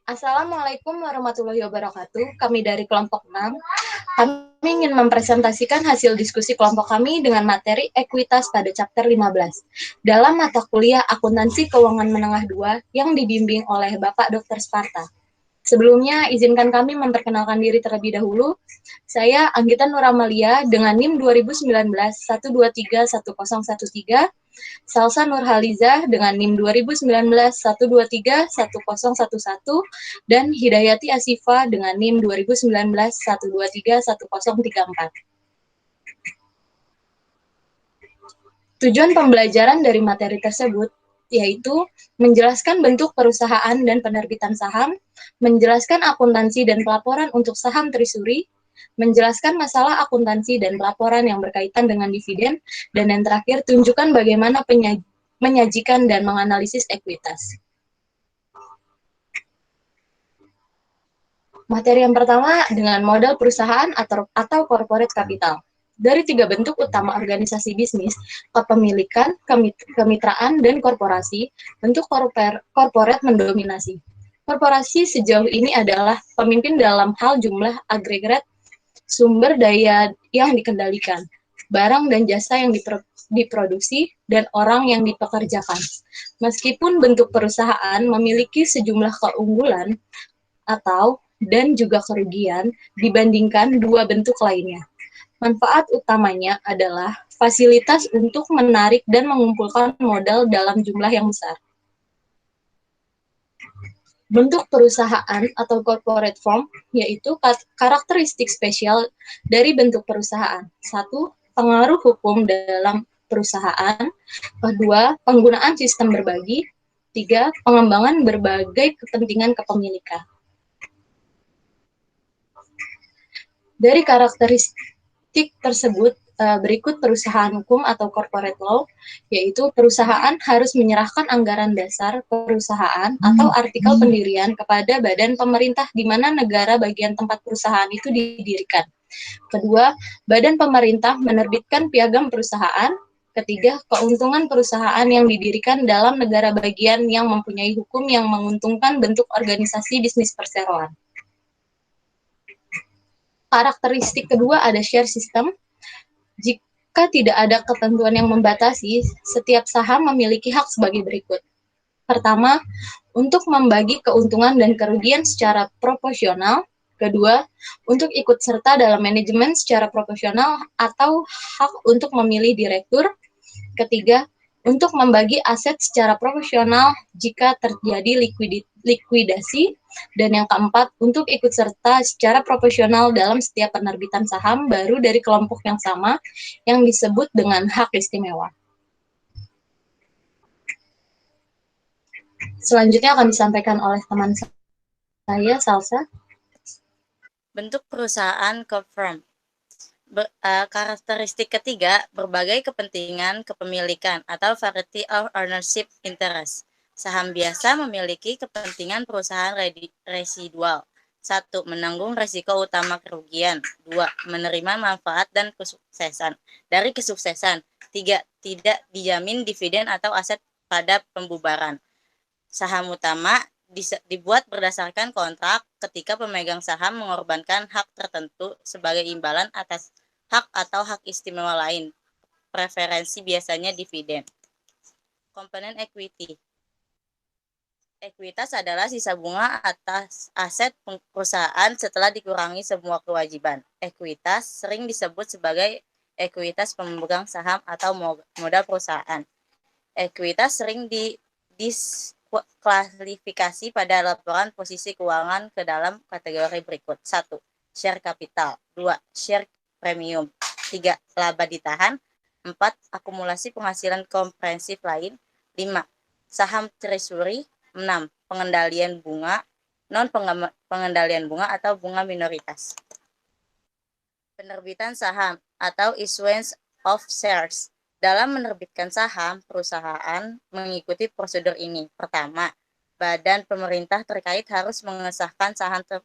Assalamualaikum warahmatullahi wabarakatuh. Kami dari kelompok 6. Kami ingin mempresentasikan hasil diskusi kelompok kami dengan materi ekuitas pada chapter 15. Dalam mata kuliah Akuntansi Keuangan Menengah 2 yang dibimbing oleh Bapak Dr. Sparta. Sebelumnya, izinkan kami memperkenalkan diri terlebih dahulu. Saya Anggita Nuramalia dengan NIM 2019 1231013, Salsa Nurhaliza dengan NIM 2019 1231011, dan Hidayati Asifa dengan NIM 2019 1231034. Tujuan pembelajaran dari materi tersebut yaitu menjelaskan bentuk perusahaan dan penerbitan saham, menjelaskan akuntansi dan pelaporan untuk saham trisuri, menjelaskan masalah akuntansi dan pelaporan yang berkaitan dengan dividen, dan yang terakhir, tunjukkan bagaimana menyajikan dan menganalisis ekuitas. Materi yang pertama dengan modal perusahaan atau corporate capital. Dari 3 bentuk utama organisasi bisnis, kepemilikan, kemitraan, dan korporasi, bentuk corporate mendominasi. Korporasi sejauh ini adalah pemimpin dalam hal jumlah agregat sumber daya yang dikendalikan, barang dan jasa yang diproduksi, dan orang yang dipekerjakan. Meskipun bentuk perusahaan memiliki sejumlah keunggulan atau dan juga kerugian dibandingkan dua bentuk lainnya. Manfaat utamanya adalah fasilitas untuk menarik dan mengumpulkan modal dalam jumlah yang besar. Bentuk perusahaan atau corporate form yaitu karakteristik spesial dari bentuk perusahaan. 1. Pengaruh hukum dalam perusahaan. 2. Penggunaan sistem berbagi. 3. Pengembangan berbagai kepentingan kepemilikan. Dari karakteristik tersebut, berikut perusahaan hukum atau corporate law, yaitu perusahaan harus menyerahkan anggaran dasar perusahaan atau artikel pendirian kepada badan pemerintah di mana negara bagian tempat perusahaan itu didirikan. Kedua, badan pemerintah menerbitkan piagam perusahaan. Ketiga, keuntungan perusahaan yang didirikan dalam negara bagian yang mempunyai hukum yang menguntungkan bentuk organisasi bisnis perseroan. Karakteristik kedua ada share system. Jika tidak ada ketentuan yang membatasi, setiap saham memiliki hak sebagai berikut. Pertama, untuk membagi keuntungan dan kerugian secara proporsional. Kedua, untuk ikut serta dalam manajemen secara proporsional atau hak untuk memilih direktur. Ketiga, untuk membagi aset secara proporsional jika terjadi likuidasi. Dan yang keempat, untuk ikut serta secara proporsional dalam setiap penerbitan saham baru dari kelompok yang sama yang disebut dengan hak istimewa. Selanjutnya akan disampaikan oleh teman saya, Salsa. Bentuk perusahaan co-firm. Karakteristik ketiga, berbagai kepentingan kepemilikan atau variety of ownership interest. Saham biasa memiliki kepentingan perusahaan residual. 1. Menanggung risiko utama kerugian. 2. Menerima manfaat dan kesuksesan dari kesuksesan. 3. Tidak dijamin dividen atau aset pada pembubaran. Saham utama dibuat berdasarkan kontrak ketika pemegang saham mengorbankan hak tertentu sebagai imbalan atas hak atau hak istimewa lain. Preferensi biasanya dividen. Komponen equity. Ekuitas adalah sisa bunga atas aset perusahaan setelah dikurangi semua kewajiban. Ekuitas sering disebut sebagai ekuitas pemegang saham atau modal perusahaan. Ekuitas sering klasifikasi pada laporan posisi keuangan ke dalam kategori berikut. 1. Share capital. 2. Share premium. 3. Laba ditahan. 4. Akumulasi penghasilan komprehensif lain. 5. Saham treasury. 6. Pengendalian bunga. Non-pengendalian bunga atau bunga minoritas. Penerbitan saham atau issuance of shares. Dalam menerbitkan saham, perusahaan mengikuti prosedur ini. Pertama, badan pemerintah terkait harus mengesahkan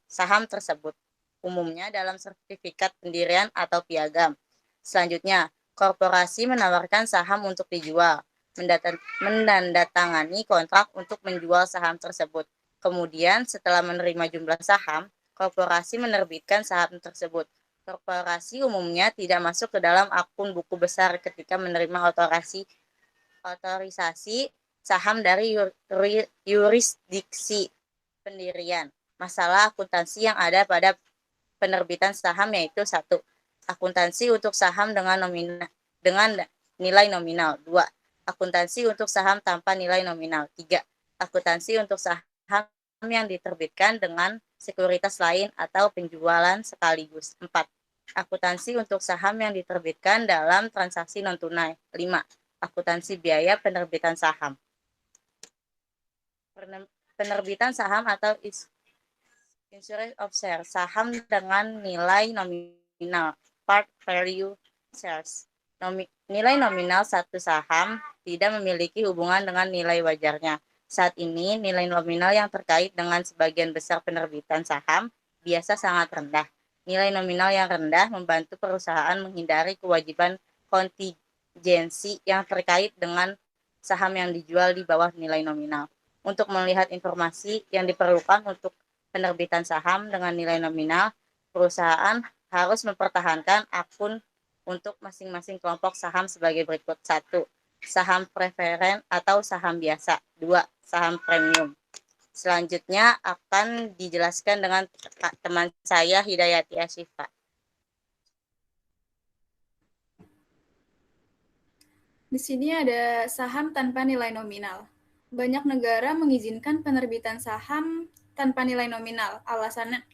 saham tersebut, umumnya dalam sertifikat pendirian atau piagam. Selanjutnya, korporasi menawarkan saham untuk dijual. menandatangani kontrak untuk menjual saham tersebut. Kemudian setelah menerima jumlah saham, korporasi menerbitkan saham tersebut. Korporasi umumnya tidak masuk ke dalam akun buku besar ketika menerima otorisasi saham dari yurisdiksi pendirian. Masalah akuntansi yang ada pada penerbitan saham yaitu 1. Akuntansi untuk saham dengan nilai nominal. 2. Akuntansi untuk saham tanpa nilai nominal. 3. Akuntansi untuk saham yang diterbitkan dengan sekuritas lain atau penjualan sekaligus. 4. Akuntansi untuk saham yang diterbitkan dalam transaksi non-tunai. 5. Akuntansi biaya penerbitan saham. Penerbitan saham atau Insurance of Share, saham dengan nilai nominal, part value shares. Nilai nominal satu saham tidak memiliki hubungan dengan nilai wajarnya. Saat ini, nilai nominal yang terkait dengan sebagian besar penerbitan saham biasa sangat rendah. Nilai nominal yang rendah membantu perusahaan menghindari kewajiban kontingensi yang terkait dengan saham yang dijual di bawah nilai nominal. Untuk melihat informasi yang diperlukan untuk penerbitan saham dengan nilai nominal, perusahaan harus mempertahankan akun untuk masing-masing kelompok saham sebagai berikut. 1. Saham preferen atau saham biasa. 2. Saham premium. Selanjutnya akan dijelaskan dengan teman saya Hidayati Asyifa. Di sini ada saham tanpa nilai nominal. Banyak negara mengizinkan penerbitan saham tanpa nilai nominal.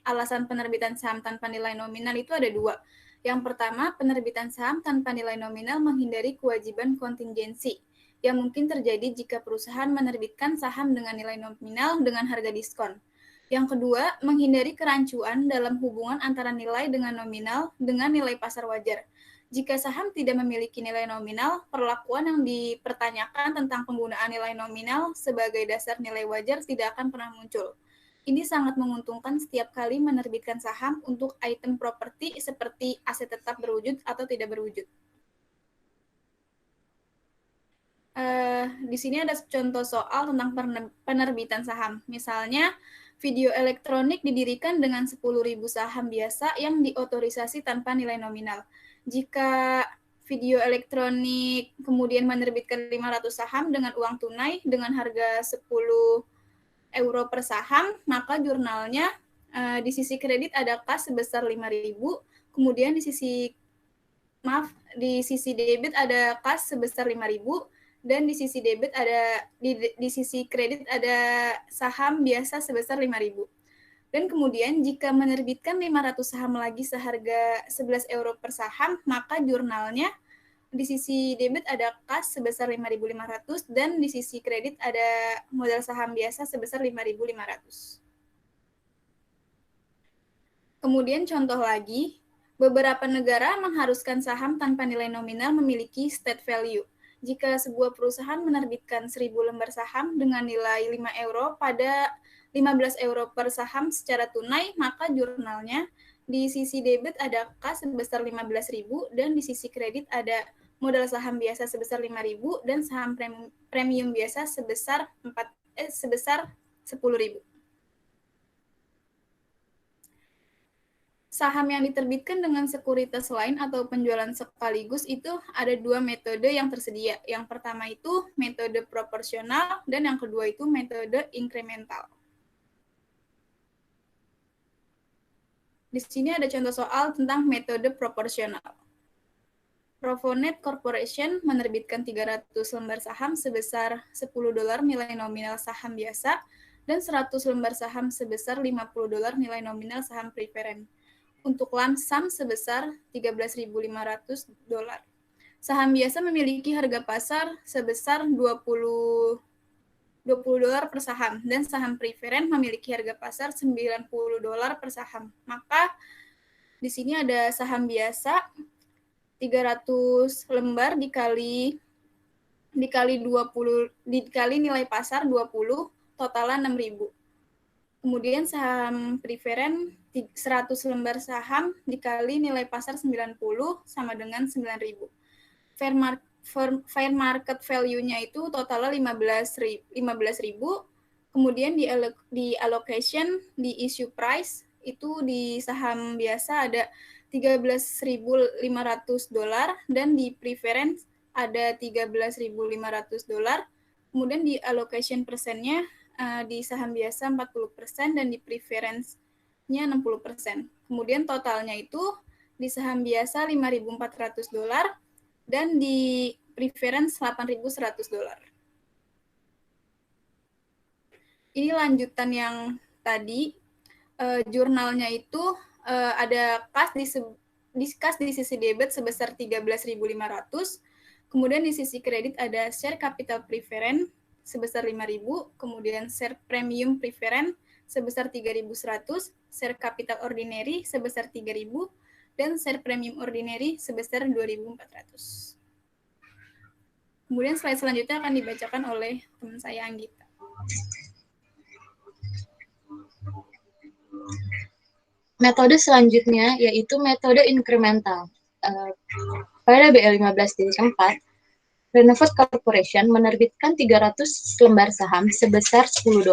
Alasan penerbitan saham tanpa nilai nominal itu ada 2. Yang pertama, penerbitan saham tanpa nilai nominal menghindari kewajiban kontingensi yang mungkin terjadi jika perusahaan menerbitkan saham dengan nilai nominal dengan harga diskon. Yang kedua, menghindari kerancuan dalam hubungan antara nilai dengan nominal dengan nilai pasar wajar. Jika saham tidak memiliki nilai nominal, perlakuan yang dipertanyakan tentang penggunaan nilai nominal sebagai dasar nilai wajar tidak akan pernah muncul. Ini sangat menguntungkan setiap kali menerbitkan saham untuk item properti seperti aset tetap berwujud atau tidak berwujud. Di sini ada contoh soal tentang penerbitan saham. Misalnya, video elektronik didirikan dengan 10.000 saham biasa yang diotorisasi tanpa nilai nominal. Jika video elektronik kemudian menerbitkan 500 saham dengan uang tunai dengan harga 10 euro per saham, maka jurnalnya di sisi kredit ada kas sebesar 5.000, kemudian di sisi debit ada kas sebesar 5.000, dan di sisi debit ada di sisi kredit ada saham biasa sebesar 5.000. Dan kemudian jika menerbitkan 500 saham lagi seharga 11 euro per saham, maka jurnalnya di sisi debit ada kas sebesar 5.500 dan di sisi kredit ada modal saham biasa sebesar 5.500. Kemudian contoh lagi, beberapa negara mengharuskan saham tanpa nilai nominal memiliki state value. Jika sebuah perusahaan menerbitkan 1.000 lembar saham dengan nilai 5 euro pada 15 euro per saham secara tunai, maka jurnalnya di sisi debit ada kas sebesar 15.000 dan di sisi kredit ada modal saham biasa sebesar 5.000 dan saham premium biasa sebesar 10.000. Saham yang diterbitkan dengan sekuritas lain atau penjualan sekaligus itu ada 2 metode yang tersedia. Yang pertama itu metode proporsional dan yang kedua itu metode inkremental. Di sini ada contoh soal tentang metode proporsional. Profonet Corporation menerbitkan 300 lembar saham sebesar $10 nilai nominal saham biasa dan 100 lembar saham sebesar $50 nilai nominal saham preferen. Untuk lump sum sebesar $13.500. Saham biasa memiliki harga pasar sebesar $20 per saham dan saham preferen memiliki harga pasar $90 per saham. Maka di sini ada saham biasa 300 lembar dikali nilai pasar 20, totalnya 6.000. Kemudian saham preferen 100 lembar saham dikali nilai pasar 90 sama dengan 9.000. fair market value-nya itu totalnya 15.000, kemudian di allocation, di issue price, itu di saham biasa ada $13.500 dan di preference ada $13.500. Kemudian di allocation persennya di saham biasa 40% dan di preference-nya 60%. Kemudian totalnya itu di saham biasa $5.400 dan di preference $8.100. Ini lanjutan yang tadi, jurnalnya itu ada kas di sisi debit sebesar 13.500, kemudian di sisi kredit ada share capital preference sebesar 5.000, kemudian share premium preference sebesar 3.100, share capital ordinary sebesar 3.000, dan share premium ordinary sebesar 2.400. Kemudian slide selanjutnya akan dibacakan oleh teman saya, Anggita. Metode selanjutnya yaitu metode incremental. Pada BL15.4, Renovate Corporation menerbitkan 300 lembar saham sebesar $10,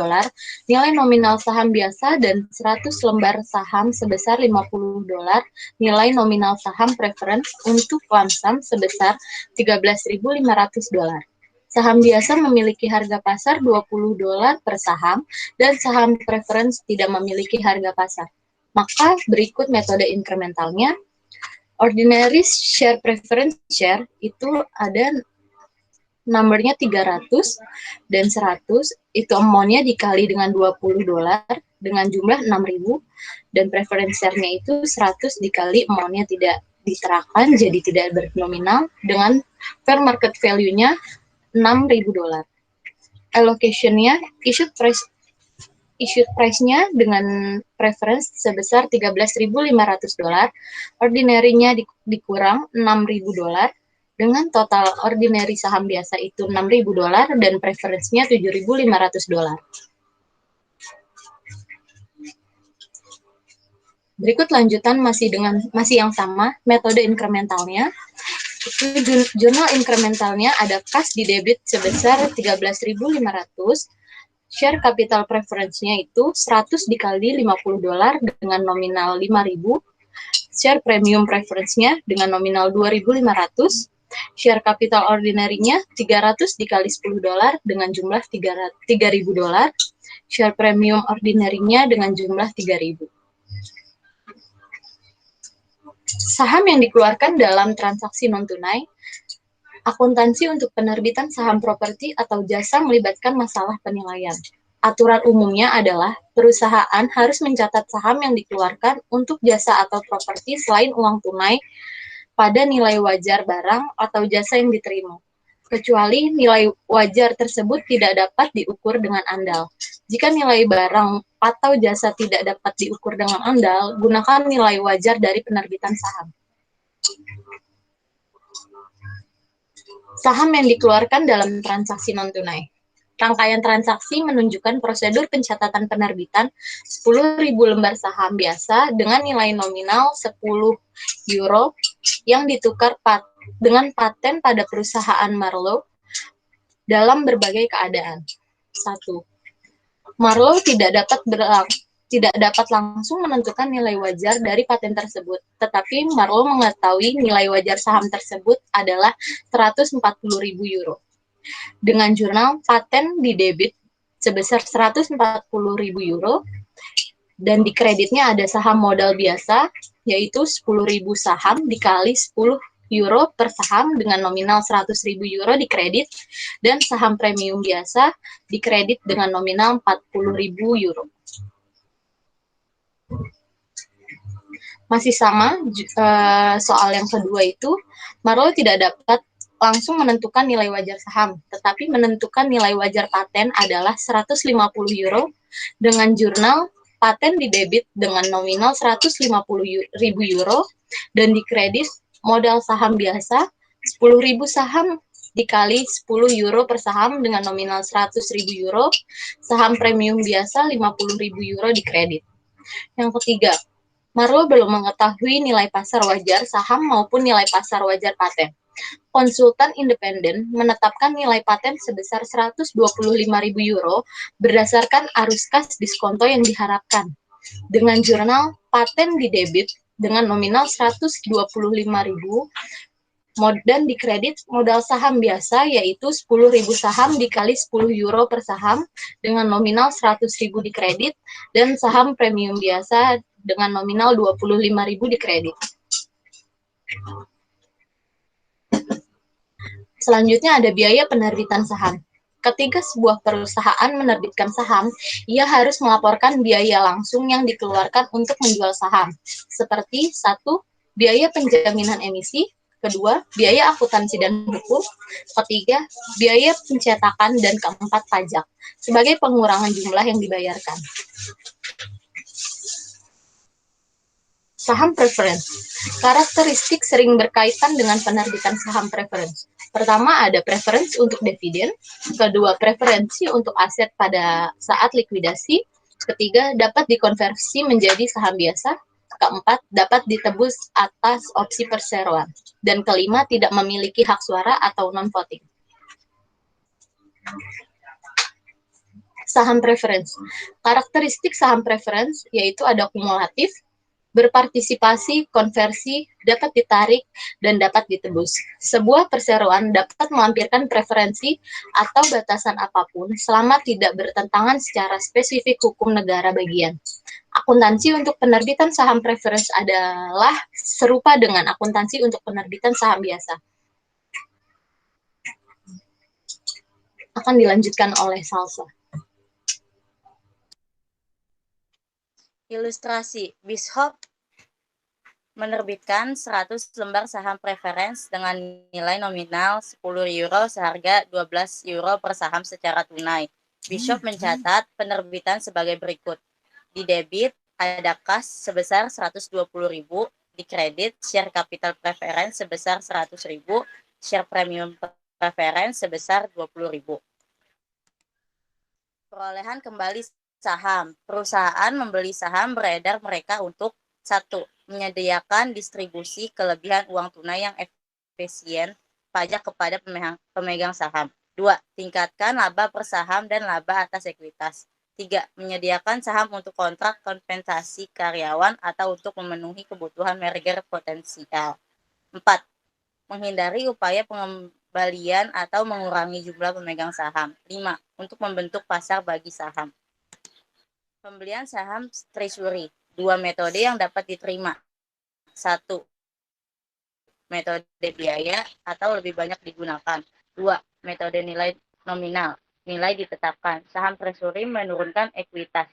nilai nominal saham biasa, dan 100 lembar saham sebesar $50, nilai nominal saham preference untuk lump sum sebesar $13.500. Saham biasa memiliki harga pasar $20 per saham, dan saham preference tidak memiliki harga pasar. Maka berikut metode incrementalnya. Ordinary share preference share itu ada numbernya 300 dan 100, itu amount-nya dikali dengan $20 dengan jumlah 6.000, dan preference share-nya itu 100 dikali amount-nya tidak diterahkan, jadi tidak bernominal, dengan fair market value-nya $6.000. Allocation-nya issued price-nya dengan preference sebesar $13.500, ordinary-nya dikurang $6.000, dengan total ordinary saham biasa itu $6.000 dan preference-nya $7.500. Berikut lanjutan masih yang sama, metode incrementalnya. Jurnal incrementalnya ada kas di debit sebesar $13.500, share capital preference-nya itu 100 dikali $50 dengan nominal 5.000, share premium preference-nya dengan nominal 2.500, share capital ordinary-nya 300 dikali $10 dengan jumlah $3.000, share premium ordinary-nya dengan jumlah 3.000. Saham yang dikeluarkan dalam transaksi non-tunai. Akuntansi untuk penerbitan saham properti atau jasa melibatkan masalah penilaian. Aturan umumnya adalah perusahaan harus mencatat saham yang dikeluarkan untuk jasa atau properti selain uang tunai pada nilai wajar barang atau jasa yang diterima, kecuali nilai wajar tersebut tidak dapat diukur dengan andal. Jika nilai barang atau jasa tidak dapat diukur dengan andal, gunakan nilai wajar dari penerbitan saham. Saham yang dikeluarkan dalam transaksi non-tunai. Rangkaian transaksi menunjukkan prosedur pencatatan penerbitan 10.000 lembar saham biasa dengan nilai nominal €10 yang ditukar dengan paten pada perusahaan Marlowe dalam berbagai keadaan. 1. Marlowe tidak dapat langsung menentukan nilai wajar dari paten tersebut, tetapi Marlowe mengetahui nilai wajar saham tersebut adalah €140.000. Dengan jurnal paten di debit sebesar €140.000 dan di kreditnya ada saham modal biasa yaitu 10.000 saham dikali €10 per saham dengan nominal €100.000 di kredit, dan saham premium biasa di kredit dengan nominal €40.000. Masih sama, soal yang kedua itu, Marlowe tidak dapat langsung menentukan nilai wajar saham, tetapi menentukan nilai wajar paten adalah €150 dengan jurnal paten di debit dengan nominal €150.000 dan di kredit modal saham biasa 10.000 saham dikali €10 per saham dengan nominal €100.000, saham premium biasa €50.000 di kredit. Yang ketiga, Marlowe belum mengetahui nilai pasar wajar saham maupun nilai pasar wajar paten. konsultan independen menetapkan nilai paten sebesar 125.000 euro berdasarkan arus kas diskonto yang diharapkan. Dengan jurnal paten didebit dengan nominal 125.000 dan dikredit modal saham biasa yaitu 10.000 saham dikali 10 euro per saham dengan nominal 100.000 dikredit dan saham premium biasa dengan nominal 25.000 dikredit. Selanjutnya ada biaya penerbitan saham. Ketika sebuah perusahaan menerbitkan saham, ia harus melaporkan biaya langsung yang dikeluarkan untuk menjual saham, seperti 1. Biaya penjaminan emisi, kedua, biaya akuntansi dan hukum, ketiga, biaya pencetakan, dan keempat, pajak, sebagai pengurangan jumlah yang dibayarkan. Saham preference. Karakteristik sering berkaitan dengan penerbitan saham preference. Pertama, ada preference untuk dividen. Kedua, preferensi untuk aset pada saat likuidasi. Ketiga, dapat dikonversi menjadi saham biasa. Keempat, dapat ditebus atas opsi perseroan. Dan kelima, tidak memiliki hak suara atau non-voting. Saham preference. Karakteristik saham preference yaitu ada kumulatif, berpartisipasi, konversi, dapat ditarik, dan dapat ditebus. Sebuah perseroan dapat melampirkan preferensi atau batasan apapun selama tidak bertentangan secara spesifik hukum negara bagian. Akuntansi untuk penerbitan saham preference adalah serupa dengan akuntansi untuk penerbitan saham biasa. Akan dilanjutkan oleh Salsa. Ilustrasi, BISHOP menerbitkan 100 lembar saham preference dengan nilai nominal 10 euro seharga 12 euro per saham secara tunai. BISHOP mencatat penerbitan sebagai berikut. Di debit ada kas sebesar 120.000, di kredit share capital preference sebesar 100.000, share premium preference sebesar 20.000. Perolehan kembali saham. Perusahaan membeli saham beredar mereka untuk 1. Menyediakan distribusi kelebihan uang tunai yang efisien pajak kepada pemegang saham. 2. Tingkatkan laba per saham dan laba atas ekuitas. 3. Menyediakan saham untuk kontrak kompensasi karyawan atau untuk memenuhi kebutuhan merger potensial. 4. Menghindari upaya pengembalian atau mengurangi jumlah pemegang saham. 5. Untuk membentuk pasar bagi saham. Pembelian saham treasury. 2 metode yang dapat diterima. 1. Metode biaya atau lebih banyak digunakan. 2. Metode nilai nominal. Nilai ditetapkan. Saham treasury menurunkan ekuitas.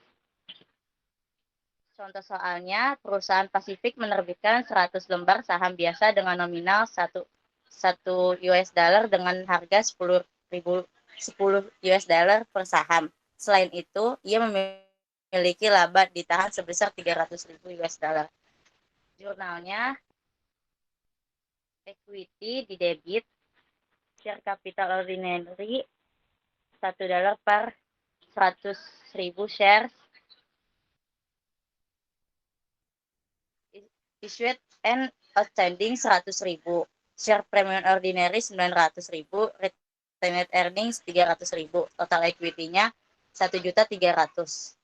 Contoh soalnya, perusahaan Pasifik menerbitkan 100 lembar saham biasa dengan nominal 1 US dollar dengan harga 10 US dollar per saham. Selain itu, ia memiliki laba ditahan sebesar 300.000 US dollar. Jurnalnya, equity di debit, share capital ordinary 1 dolar per 100.000 shares, issued and outstanding 100.000, share premium ordinary 900.000, retained earnings 300.000, total equity-nya 1.300.000.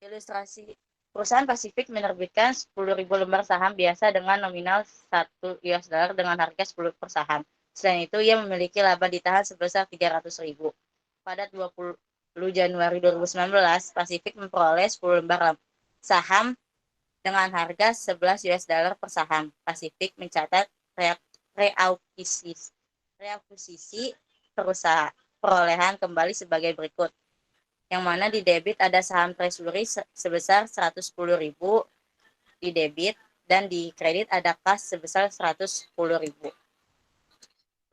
Ilustrasi, perusahaan Pasifik menerbitkan 10.000 lembar saham biasa dengan nominal 1 US dollar dengan harga 10 per saham. Selain itu, ia memiliki laba ditahan sebesar 300.000. Pada 20 Januari 2019, Pasifik memperoleh 10 lembar saham dengan harga 11 US dollar per saham. Pasifik mencatat reakuisisi perusahaan perolehan kembali sebagai berikut, yang mana di debit ada saham treasury sebesar 110.000 di debit dan di kredit ada kas sebesar 110.000.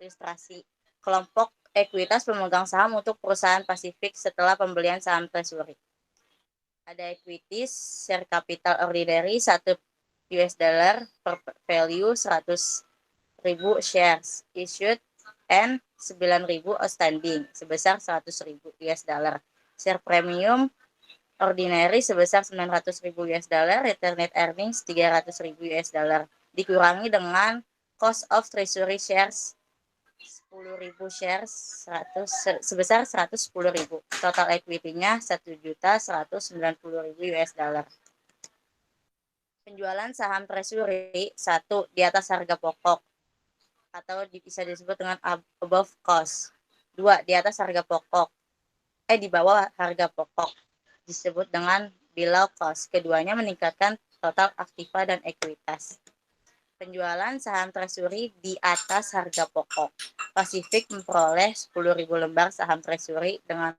Ilustrasi, kelompok ekuitas pemegang saham untuk perusahaan Pasifik setelah pembelian saham treasury. Ada equities, share capital ordinary 1 US dollar per value 100.000 shares, issued and 9.000 outstanding sebesar 100.000 US dollar. Share premium ordinary sebesar 900.000 US dollar, return net earnings 300.000 US dollar, dikurangi dengan cost of treasury shares 10.000 shares sebesar 110.000. Total equity-nya 1.190.000 US dollar. Penjualan saham treasury 1 di atas harga pokok atau bisa disebut dengan above cost. 2 di atas harga pokok. Di bawah harga pokok disebut dengan below cost. Keduanya meningkatkan total aktiva dan ekuitas. Penjualan saham treasury di atas harga pokok. Pacific memperoleh 10.000 lembar saham treasury dengan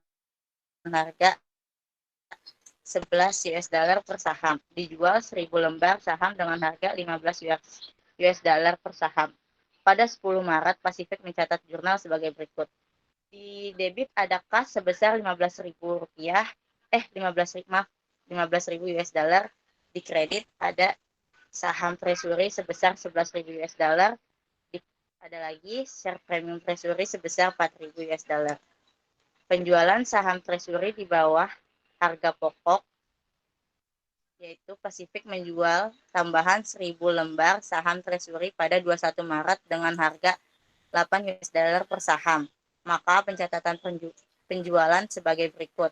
harga 11 US dollar per saham. Dijual 1.000 lembar saham dengan harga 15 US dollar per saham. Pada 10 Maret, Pacific mencatat jurnal sebagai berikut. Di debit ada kas sebesar 15.000 rupiah, 15.000 US dollar. Di kredit ada saham treasury sebesar 11.000 US dollar. Ada lagi share premium treasury sebesar 4.000 US dollar. Penjualan saham treasury di bawah harga pokok, yaitu Pacific menjual tambahan 1.000 lembar saham treasury pada 21 Maret dengan harga 8 US dollar per saham. Maka pencatatan penjualan sebagai berikut.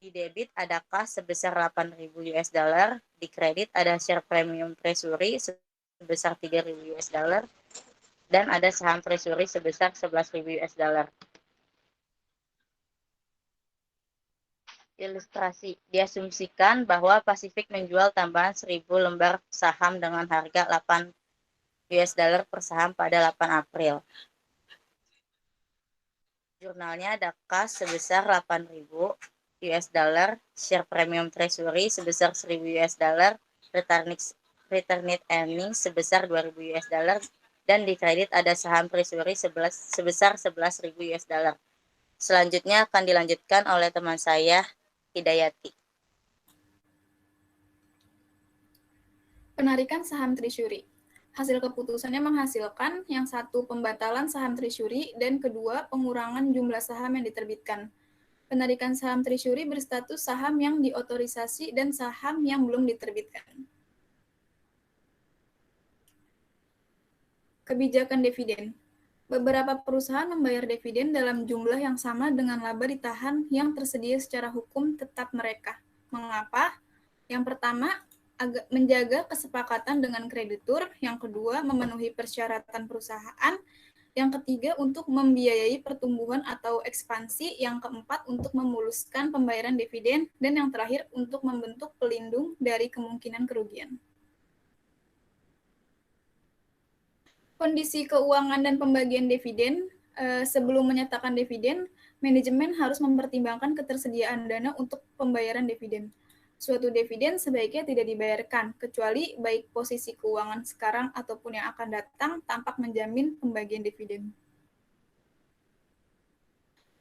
Di debit ada kas sebesar 8.000 US dollar, di kredit ada share premium treasury sebesar 3.000 US dollar, dan ada saham treasury sebesar 11.000 US dollar. Ilustrasi, diasumsikan bahwa Pacific menjual tambahan 1.000 lembar saham dengan harga 8 US dollar per saham pada 8 April. Jurnalnya ada kas sebesar 8.000 US dollar, share premium treasury sebesar 1.000 US dollar, return net earnings sebesar 2.000 US dollar, dan di kredit ada saham treasury sebesar 11.000 US dollar. Selanjutnya akan dilanjutkan oleh teman saya, Hidayati. Penarikan saham treasury. Hasil keputusannya menghasilkan yang satu pembatalan saham treasury dan kedua pengurangan jumlah saham yang diterbitkan. Penarikan saham treasury berstatus saham yang diotorisasi dan saham yang belum diterbitkan. Kebijakan dividen. Beberapa perusahaan membayar dividen dalam jumlah yang sama dengan laba ditahan yang tersedia secara hukum tetap mereka. Mengapa? Yang pertama, menjaga kesepakatan dengan kreditur. Yang kedua, memenuhi persyaratan perusahaan. Yang ketiga, untuk membiayai pertumbuhan atau ekspansi. Yang keempat, untuk memuluskan pembayaran dividen. Dan yang terakhir, untuk membentuk pelindung dari kemungkinan kerugian. Kondisi keuangan dan pembagian dividen. Sebelum menyatakan dividen, manajemen harus mempertimbangkan ketersediaan dana untuk pembayaran dividen. Suatu dividen sebaiknya tidak dibayarkan, kecuali baik posisi keuangan sekarang ataupun yang akan datang tampak menjamin pembagian dividen.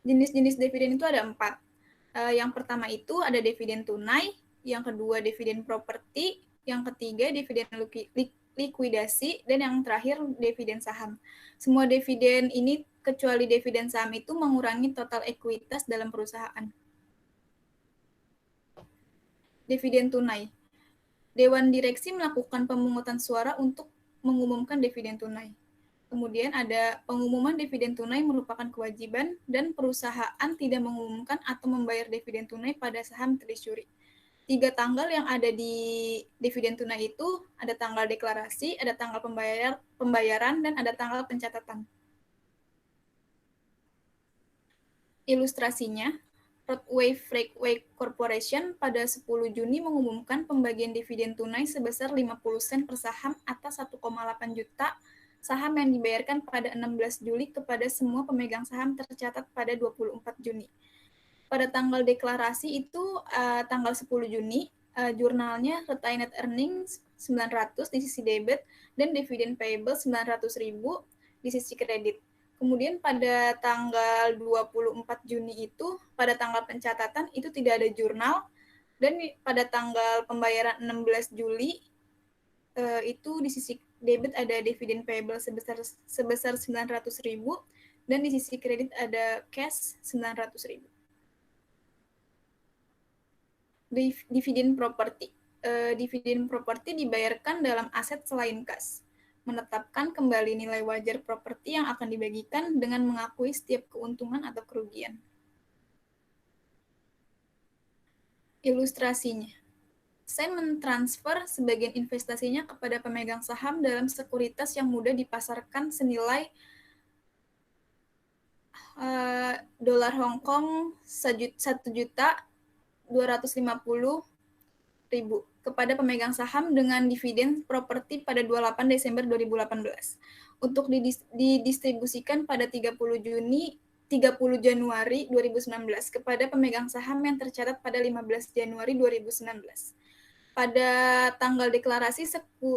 Jenis-jenis dividen itu ada 4. Yang pertama itu ada dividen tunai, yang kedua dividen properti, yang ketiga dividen likuidasi, dan yang terakhir dividen saham. Semua dividen ini kecuali dividen saham itu mengurangi total ekuitas dalam perusahaan. Dividen tunai. Dewan direksi melakukan pemungutan suara untuk mengumumkan dividen tunai. Kemudian ada pengumuman dividen tunai merupakan kewajiban dan perusahaan tidak mengumumkan atau membayar dividen tunai pada saham treasury. 3 tanggal yang ada di dividen tunai itu ada tanggal deklarasi, ada tanggal pembayaran, dan ada tanggal pencatatan. Ilustrasinya, Roadway Freightway Corporation pada 10 Juni mengumumkan pembagian dividen tunai sebesar 50 sen per saham atas 1,8 juta saham yang dibayarkan pada 16 Juli kepada semua pemegang saham tercatat pada 24 Juni. Pada tanggal deklarasi itu tanggal 10 Juni, jurnalnya retained earnings 900 di sisi debit dan dividen payable 900.000 di sisi kredit. Kemudian pada tanggal 24 Juni itu, pada tanggal pencatatan itu tidak ada jurnal, dan pada tanggal pembayaran 16 Juli itu di sisi debit ada dividen payable sebesar 900.000 dan di sisi kredit ada cash 900.000. Dividen properti. Dividen properti dibayarkan dalam aset selain kas. Menetapkan kembali nilai wajar properti yang akan dibagikan dengan mengakui setiap keuntungan atau kerugian. Ilustrasinya. Saya mentransfer sebagian investasinya kepada pemegang saham dalam sekuritas yang mudah dipasarkan senilai dolar Hong Kong 1.250.000 kepada pemegang saham dengan dividen properti pada 28 Desember 2018 untuk didistribusikan pada 30 Januari 2019 kepada pemegang saham yang tercatat pada 15 Januari 2019. Pada tanggal deklarasi,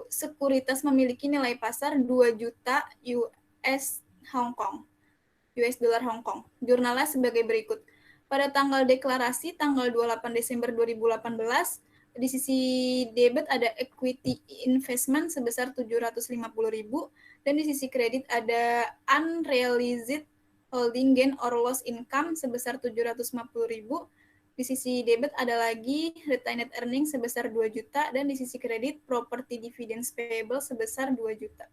sekuritas memiliki nilai pasar 2 juta US dolar Hong Kong. Jurnalnya sebagai berikut. Pada tanggal deklarasi, tanggal 28 Desember 2018, di sisi debit ada equity investment sebesar 750.000 dan di sisi kredit ada unrealized holding gain or loss income sebesar 750.000. Di sisi debit ada lagi retained earnings sebesar 2 juta dan di sisi kredit property dividends payable sebesar 2 juta.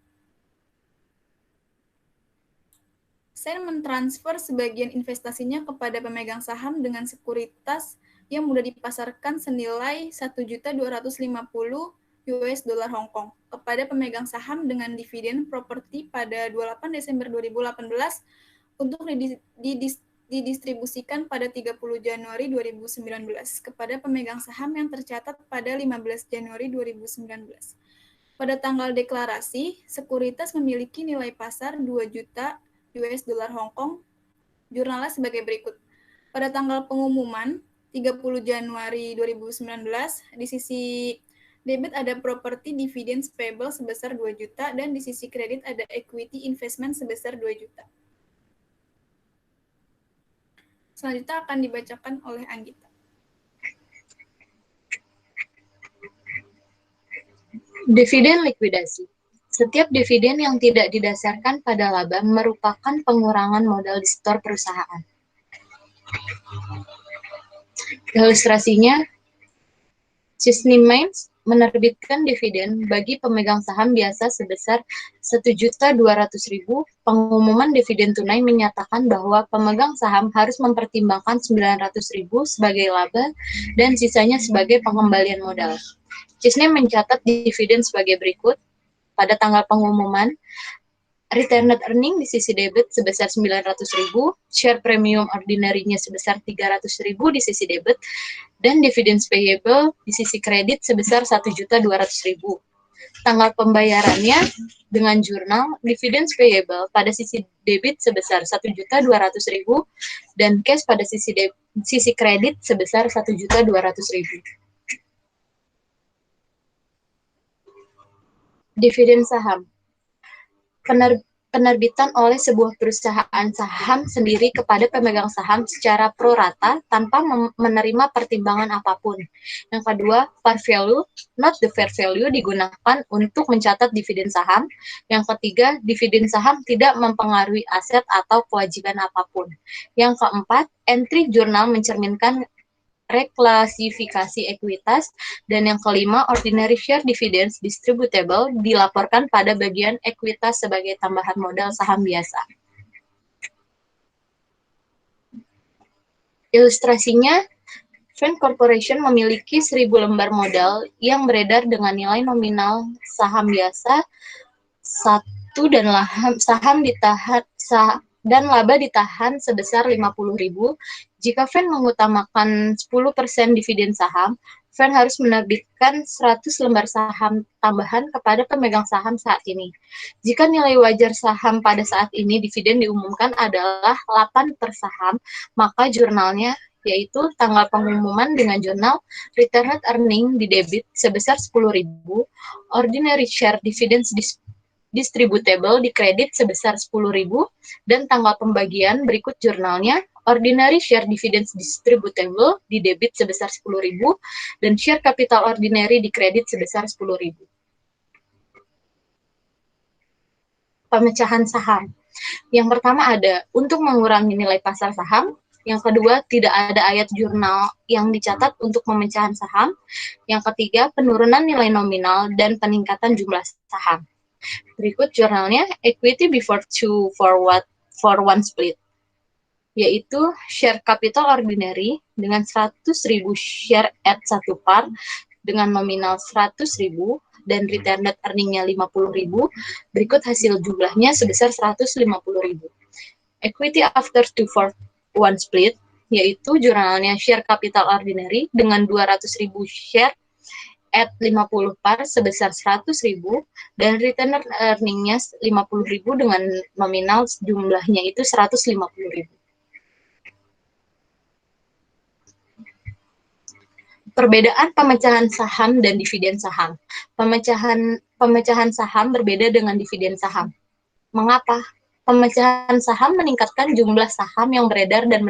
Saya mentransfer sebagian investasinya kepada pemegang saham dengan sekuritas yang mudah dipasarkan senilai 1.250.000 US dolar Hong Kong kepada pemegang saham dengan dividen properti pada 28 Desember 2018 untuk didistribusikan pada 30 Januari 2019 kepada pemegang saham yang tercatat pada 15 Januari 2019. Pada tanggal deklarasi, sekuritas memiliki nilai pasar 2 juta US dolar Hong Kong. Jurnalnya sebagai berikut. Pada tanggal pengumuman 30 Januari 2019, di sisi debit ada property dividends payable sebesar 2 juta dan di sisi kredit ada equity investment sebesar 2 juta. Selanjutnya akan dibacakan oleh Anggita. Dividen likuidasi. Setiap dividen yang tidak didasarkan pada laba merupakan pengurangan modal di store perusahaan. Ilustrasinya, Cisne Mines menerbitkan dividen bagi pemegang saham biasa sebesar 1.200.000. Pengumuman dividen tunai menyatakan bahwa pemegang saham harus mempertimbangkan 900.000 sebagai laba dan sisanya sebagai pengembalian modal. Cisne mencatat dividen sebagai berikut. Pada tanggal pengumuman, retained earning di sisi debit sebesar 900.000, share premium ordinary-nya sebesar 300.000 di sisi debit, dan dividends payable di sisi kredit sebesar 1.200.000. Tanggal pembayarannya dengan jurnal dividends payable pada sisi debit sebesar 1.200.000 dan cash pada sisi kredit sebesar 1.200.000. Dividen saham. Penerbitan oleh sebuah perusahaan saham sendiri kepada pemegang saham secara pro rata tanpa menerima pertimbangan apapun. Yang kedua, par value, not the fair value, digunakan untuk mencatat dividen saham. Yang ketiga, dividen saham tidak mempengaruhi aset atau kewajiban apapun. Yang keempat, entry jurnal mencerminkan reklasifikasi ekuitas, dan yang kelima, ordinary share dividends distributable dilaporkan pada bagian ekuitas sebagai tambahan modal saham biasa. Ilustrasinya, Fund Corporation memiliki 1.000 lembar modal yang beredar dengan nilai nominal saham biasa 1 dan dan laba ditahan sebesar 50.000. Jika Fund mengutamakan 10% dividen saham, Fund harus menerbitkan 100 lembar saham tambahan kepada pemegang saham saat ini. Jika nilai wajar saham pada saat ini dividen diumumkan adalah 8 per saham, maka jurnalnya yaitu tanggal pengumuman dengan jurnal retained earning di debit sebesar 10.000, ordinary share dividends distributable di kredit sebesar 10.000, dan tanggal pembagian berikut jurnalnya, ordinary share dividends distributable di debit sebesar 10.000, dan share capital ordinary di kredit sebesar 10.000. Pemecahan saham. Yang pertama ada, untuk mengurangi nilai pasar saham, Yang kedua, tidak ada ayat jurnal yang dicatat untuk pemecahan saham. Yang ketiga, penurunan nilai nominal dan peningkatan jumlah saham. Berikut jurnalnya, Equity Before 2-for-1 Split, yaitu share capital ordinary dengan 100.000 share at 1 par dengan nominal 100.000 dan return net earning-nya 50.000. Berikut hasil jumlahnya sebesar 150.000. Equity after 2-for-1 split, yaitu jurnalnya share capital ordinary dengan 200.000 share at 50 par sebesar 100.000 dan return earning-nya 50.000 dengan nominal jumlahnya itu 150.000. Perbedaan pemecahan saham dan dividen saham. Pemecahan saham berbeda dengan dividen saham. Mengapa? Pemecahan saham meningkatkan jumlah saham yang beredar dan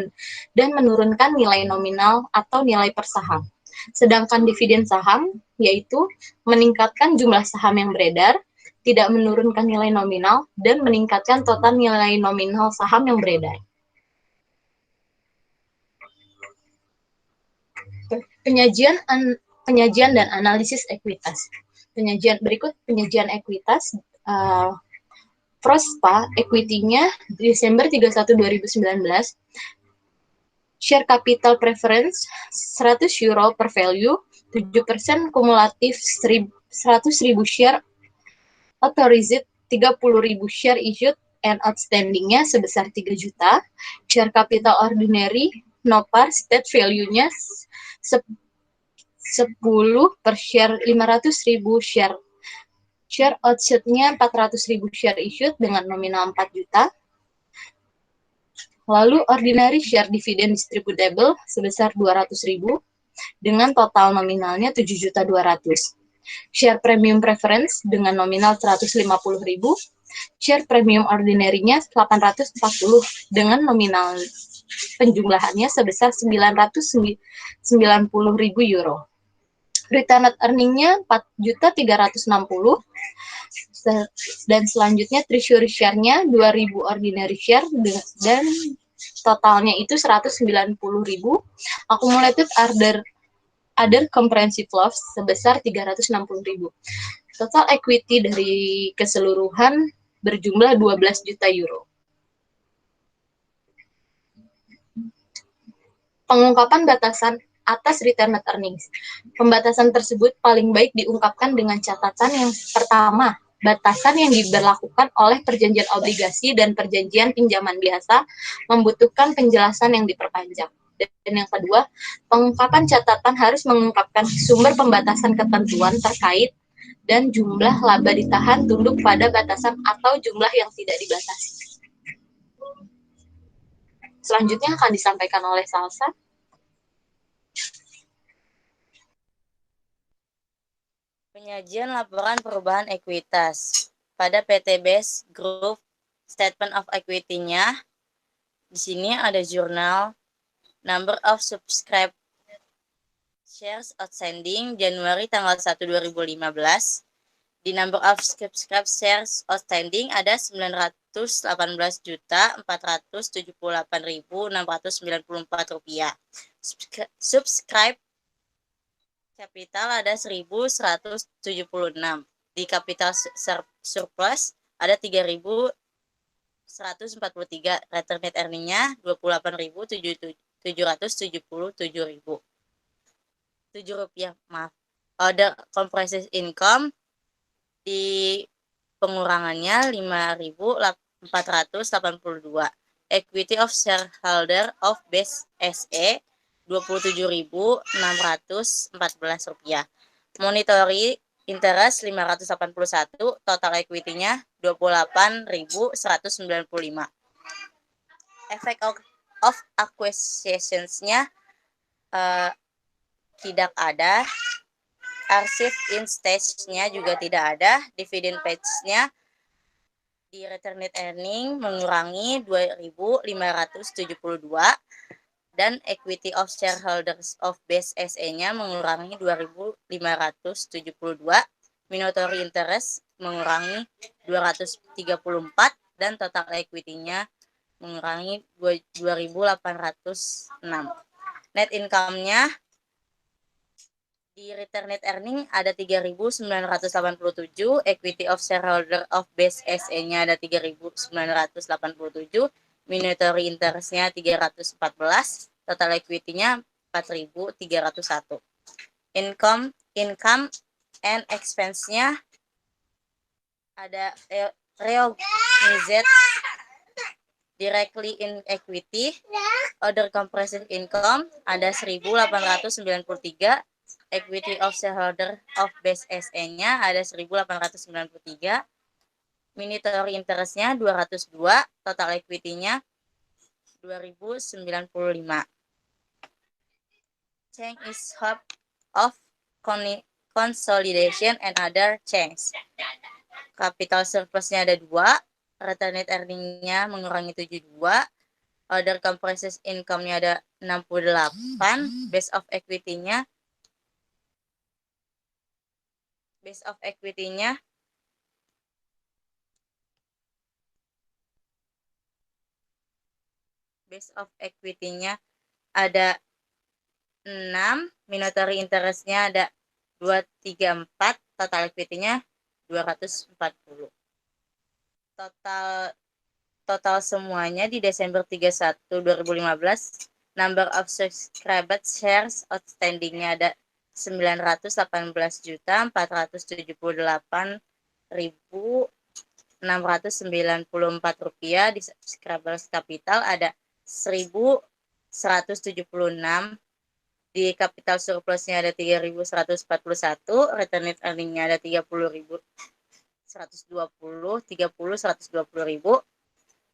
menurunkan nilai nominal atau nilai per saham. Sedangkan dividen saham, yaitu meningkatkan jumlah saham yang beredar, tidak menurunkan nilai nominal, dan meningkatkan total nilai nominal saham yang beredar. Penyajian dan analisis ekuitas. Berikut penyajian ekuitas. Prospa, equity-nya Desember 31, 2019, share capital preference 100 euro per value, 7% kumulatif 100.000 share, authorized 30.000 share issued and outstanding-nya sebesar 3 juta, share capital ordinary, no par, state value-nya 10 per share, 500.000 share. Share outset-nya 400.000 share issued dengan nominal 4 juta. Lalu ordinary share dividend distributable sebesar 200.000 dengan total nominalnya 7.200.000. Share premium preference dengan nominal 150.000. Share premium ordinary-nya 840 dengan nominal penjumlahannya sebesar 990.000 euro. Return net earning-nya 4.360.000 dan selanjutnya treasury share-nya 2.000 ordinary share dan totalnya itu 190.000. Accumulated other comprehensive loss sebesar 360.000. Total equity dari keseluruhan berjumlah 12 juta euro. Pengungkapan batasan atas return net earnings. Pembatasan tersebut paling baik diungkapkan dengan catatan yang pertama, batasan yang diberlakukan oleh perjanjian obligasi dan perjanjian pinjaman biasa membutuhkan penjelasan yang diperpanjang. Dan yang kedua, pengungkapan catatan harus mengungkapkan sumber pembatasan ketentuan terkait dan jumlah laba ditahan tunduk pada batasan atau jumlah yang tidak dibatasi. Selanjutnya akan disampaikan oleh Salsa. Penyajian laporan perubahan ekuitas. Pada PT BES Group, statement of equity-nya, di sini ada jurnal, number of subscribed shares outstanding, Januari tanggal 1, 2015. Di number of subscribed shares outstanding ada 918.478.694 rupiah. Subscribe capital ada 1.176. Di capital surplus ada 3.143. Return net earning-nya 28.777 rupiah. Other comprehensive income di pengurangannya 5.482. Equity of shareholder of BES SE 27.614 rupiah. Monetary interest 581, total equity-nya 28.195. Effect of acquisitions-nya tidak ada. Arsip in stage-nya juga tidak ada. Dividend page-nya di return net earning mengurangi 2.572 dan equity of shareholders of BES SE-nya mengurangi 2.572, minority interest mengurangi 234 dan total equity-nya mengurangi 2.806. Net income-nya di return net earning ada 3.987, equity of shareholder of base SE-nya ada 3.987, monetary interest-nya 314, total equity-nya 4.301. Income and expense-nya ada reorganized directly in equity, other comprehensive income ada 1.893, equity of shareholder of base SE-nya ada 1.893, monetary interest-nya 202, total equity-nya 2.095. Change is hope of consolidation and other change. Capital surplus-nya ada 2, return net earning-nya mengurangi 72, other comprehensive income-nya ada 68, base of equity-nya ada 6, monetary interest-nya ada 234, total equity-nya 240. Total semuanya di Desember 31, 2015, number of subscribed shares outstanding-nya ada 918.694 rupiah. Di subscribers capital ada 1.176, di capital surplusnya ada 3.141, return net earning-nya ada 30.120,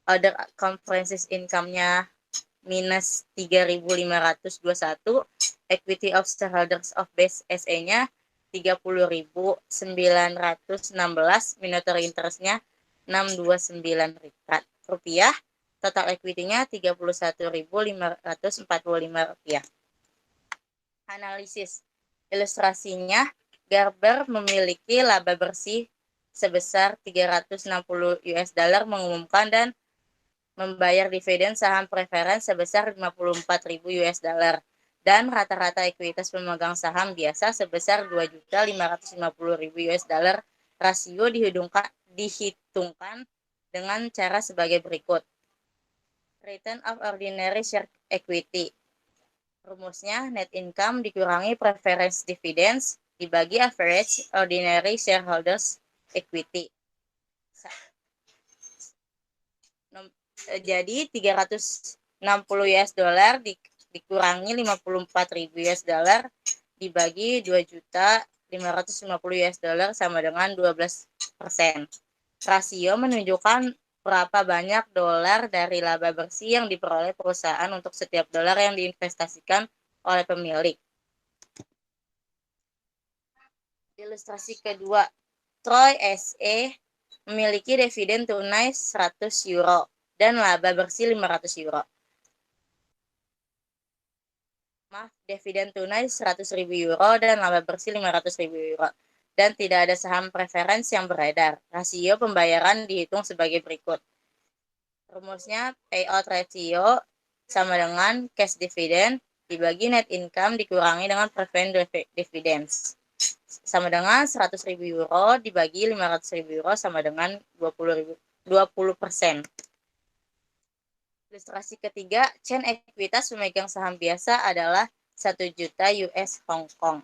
other comprehensive income-nya minus 3.521, equity of shareholders of base SE-nya 30.916, monetary interest-nya 629 rupiah, total equity-nya 31.545 rupiah. Analisis ilustrasinya, Gerber memiliki laba bersih sebesar 360 US dollar, mengumumkan dan membayar dividen saham preferen sebesar 54.000 US dollar, dan rata-rata ekuitas pemegang saham biasa sebesar 2.550.000 US dollar. Rasio dihitungkan dengan cara sebagai berikut. Return of ordinary share equity. Rumusnya, net income dikurangi preference dividends dibagi average ordinary shareholders equity. Jadi 360 US dollar dikurangi 54.000 US dollar dibagi 2.550 US dollar sama dengan 12%. Rasio menunjukkan berapa banyak dolar dari laba bersih yang diperoleh perusahaan untuk setiap dolar yang diinvestasikan oleh pemilik. Ilustrasi kedua, Troy SE memiliki dividen tunai 100 euro dan laba bersih 500 euro. Dividen tunai 100.000 euro dan laba bersih 500.000 euro. Dan tidak ada saham preference yang beredar. Rasio pembayaran dihitung sebagai berikut. Rumusnya, payout ratio sama dengan cash dividend dibagi net income dikurangi dengan preference dividends. Sama dengan 100.000 euro dibagi 500.000 euro sama dengan 20%. Ilustrasi ketiga, chain ekuitas pemegang saham biasa adalah 1 juta US Hong Kong.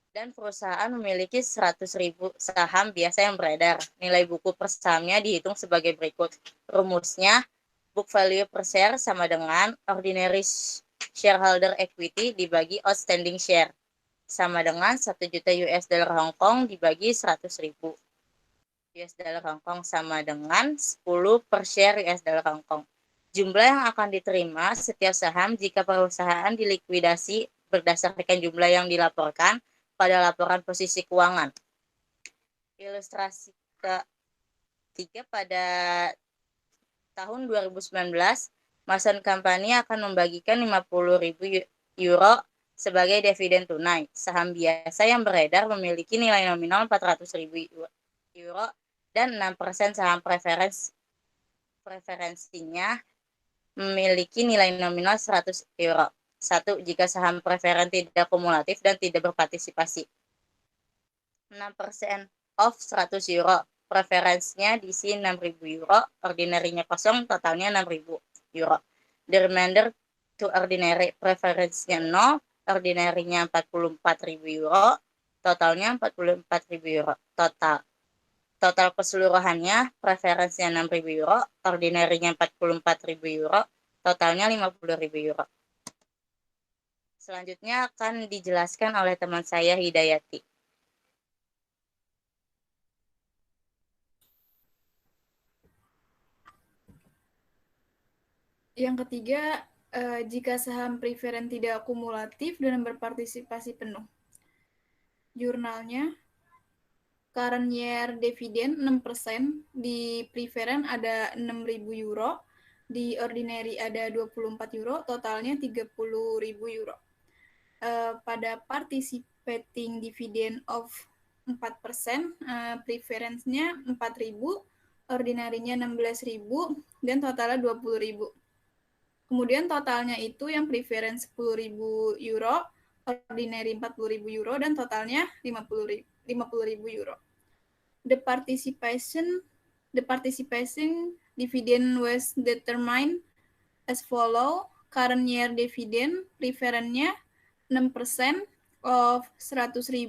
Dan perusahaan memiliki 100.000 saham biasa yang beredar. Nilai buku per sahamnya dihitung sebagai berikut. Rumusnya, book value per share sama dengan ordinary shareholder equity dibagi outstanding share. Sama dengan 1 juta US dollar Hong Kong dibagi 100.000 US dollar Hong Kong sama dengan 10 per share US dollar Hong Kong. Jumlah yang akan diterima setiap saham jika perusahaan dilikuidasi berdasarkan jumlah yang dilaporkan pada laporan posisi keuangan. Ilustrasi ketiga, pada tahun 2019, Mason Company akan membagikan 50.000 euro sebagai dividen tunai. Saham biasa yang beredar memiliki nilai nominal 400.000 euro dan 6% saham preferensinya memiliki nilai nominal 100 euro. 1. Jika saham preferen tidak kumulatif dan tidak berpartisipasi. 6% off 100 euro. Preferensinya diisi 6.000 euro, ordinarinya kosong, totalnya 6.000 euro. The remainder to ordinary, preferensinya 0, ordinarinya 44.000 euro, totalnya 44.000 euro. Total keseluruhannya, preferensinya 6.000 euro, ordinarinya 44.000 euro, totalnya 50.000 euro. Selanjutnya akan dijelaskan oleh teman saya Hidayati. Yang ketiga, jika saham preferen tidak kumulatif dan berpartisipasi penuh. Jurnalnya, current year dividend 6%, di preferen ada 6.000 euro, di ordinary ada 24 euro, totalnya 30.000 euro. Pada participating dividend of 4%, preference-nya 4.000, ordinary-nya 16.000, dan totalnya 20.000. Kemudian totalnya itu yang preference 10.000 euro, ordinary 40.000 euro, dan totalnya 50.000 euro. The participation dividend was determined as follow. Current year dividend preferennya 6% of 100.000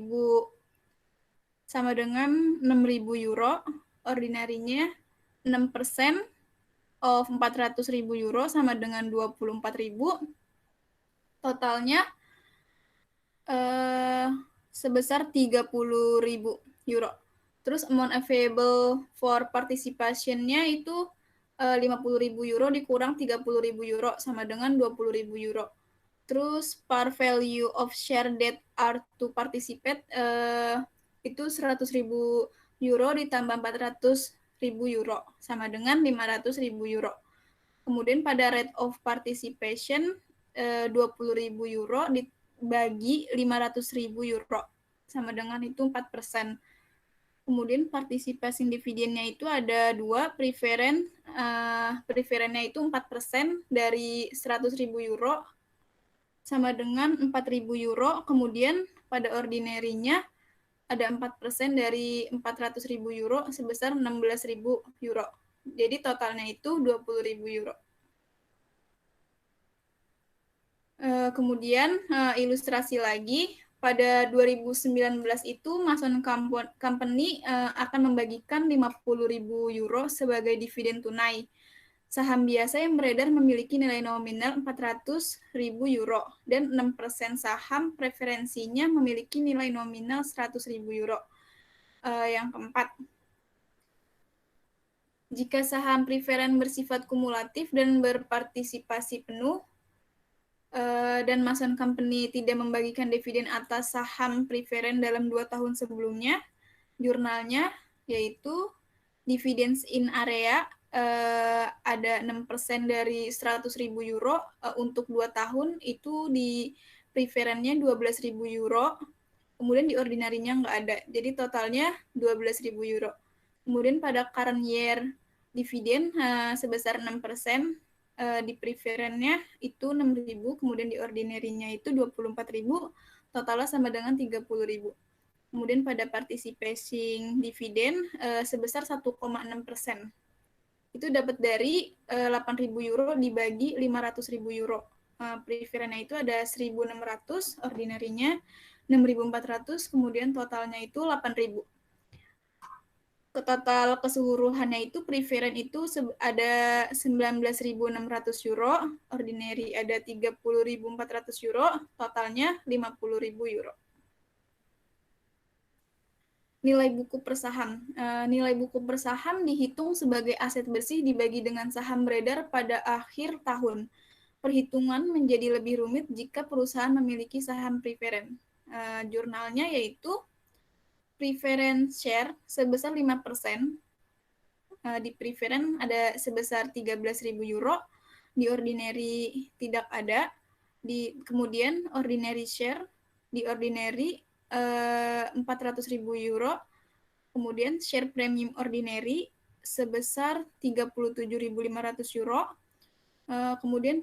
sama dengan 6.000 euro, ordinarinya 6% of 400.000 euro sama dengan 24.000, totalnya sebesar 30.000 euro. Terus amount available for participation-nya itu 50.000 euro dikurang 30.000 euro sama dengan 20.000 euro. Terus par value of share that are to participate itu 100.000 euro ditambah 400.000 euro sama dengan 500.000 euro. Kemudian pada rate of participation 20.000 euro dibagi 500.000 euro sama dengan itu 4%. Kemudian partisipasi dividennya itu ada 2, preferennya itu 4% dari 100.000 euro sama dengan 4.000 euro, kemudian pada ordinary-nya ada 4% dari 400.000 euro sebesar 16.000 euro. Jadi totalnya itu 20.000 euro. Kemudian ilustrasi lagi, pada 2019 itu Mason Company akan membagikan 50.000 euro sebagai dividen tunai. Saham biasa yang beredar memiliki nilai nominal 400.000 euro dan 6% saham preferensinya memiliki nilai nominal 100.000 euro. Yang keempat, jika saham preferen bersifat kumulatif dan berpartisipasi penuh, dan Mason Company tidak membagikan dividen atas saham preferen dalam 2 tahun sebelumnya, jurnalnya yaitu dividends in area ada 6% dari 100.000 euro untuk 2 tahun, itu di preferennya 12.000 euro, kemudian di ordinarinya nggak ada, jadi totalnya 12.000 euro. Kemudian pada current year dividen sebesar 6%, di preferennya itu 6.000, kemudian di ordinarinya itu 24.000, totalnya sama dengan 30.000. Kemudian pada participating dividen sebesar 1,6%. Itu dapat dari 8.000 euro dibagi 500.000 euro. Preferennya itu ada 1.600, ordinarinya 6.400, kemudian totalnya itu 8.000. Total keseluruhannya itu preferen itu ada 19.600 euro, ordinary ada 30.400 euro, totalnya 50.000 euro. Nilai buku per saham. Nilai buku per saham dihitung sebagai aset bersih dibagi dengan saham beredar pada akhir tahun. Perhitungan menjadi lebih rumit jika perusahaan memiliki saham preferen. Jurnalnya yaitu preference share sebesar 5%. Di preferen ada sebesar 13.000 euro, di ordinary tidak ada, kemudian ordinary share, di ordinary 400.000 euro, kemudian share premium ordinary sebesar 37.500 euro. Kemudian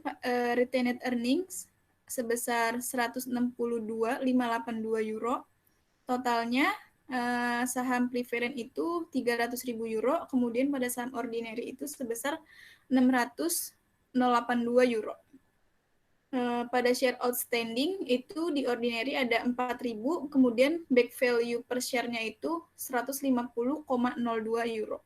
retained earnings sebesar 162.582 euro. Totalnya saham preferen itu 300.000 euro, kemudian pada saham ordinary itu sebesar 682 euro. Pada share outstanding itu di ordinary ada 4.000, kemudian back value per share-nya itu 150,02 euro.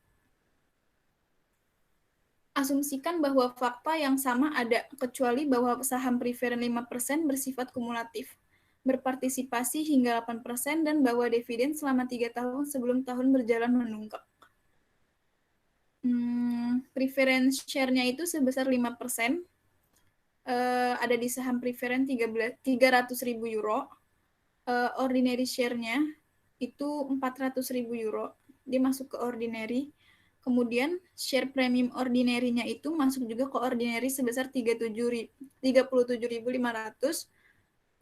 Asumsikan bahwa fakta yang sama ada, kecuali bahwa saham preferen 5% bersifat kumulatif, berpartisipasi hingga 8%, dan bahwa dividen selama 3 tahun sebelum tahun berjalan menunggak. Preference share-nya itu sebesar 5%, ada di saham preferen 300.000 euro, ordinary share-nya itu 400.000 euro, dia masuk ke ordinary. Kemudian share premium ordinary-nya itu masuk juga ke ordinary sebesar 37.500.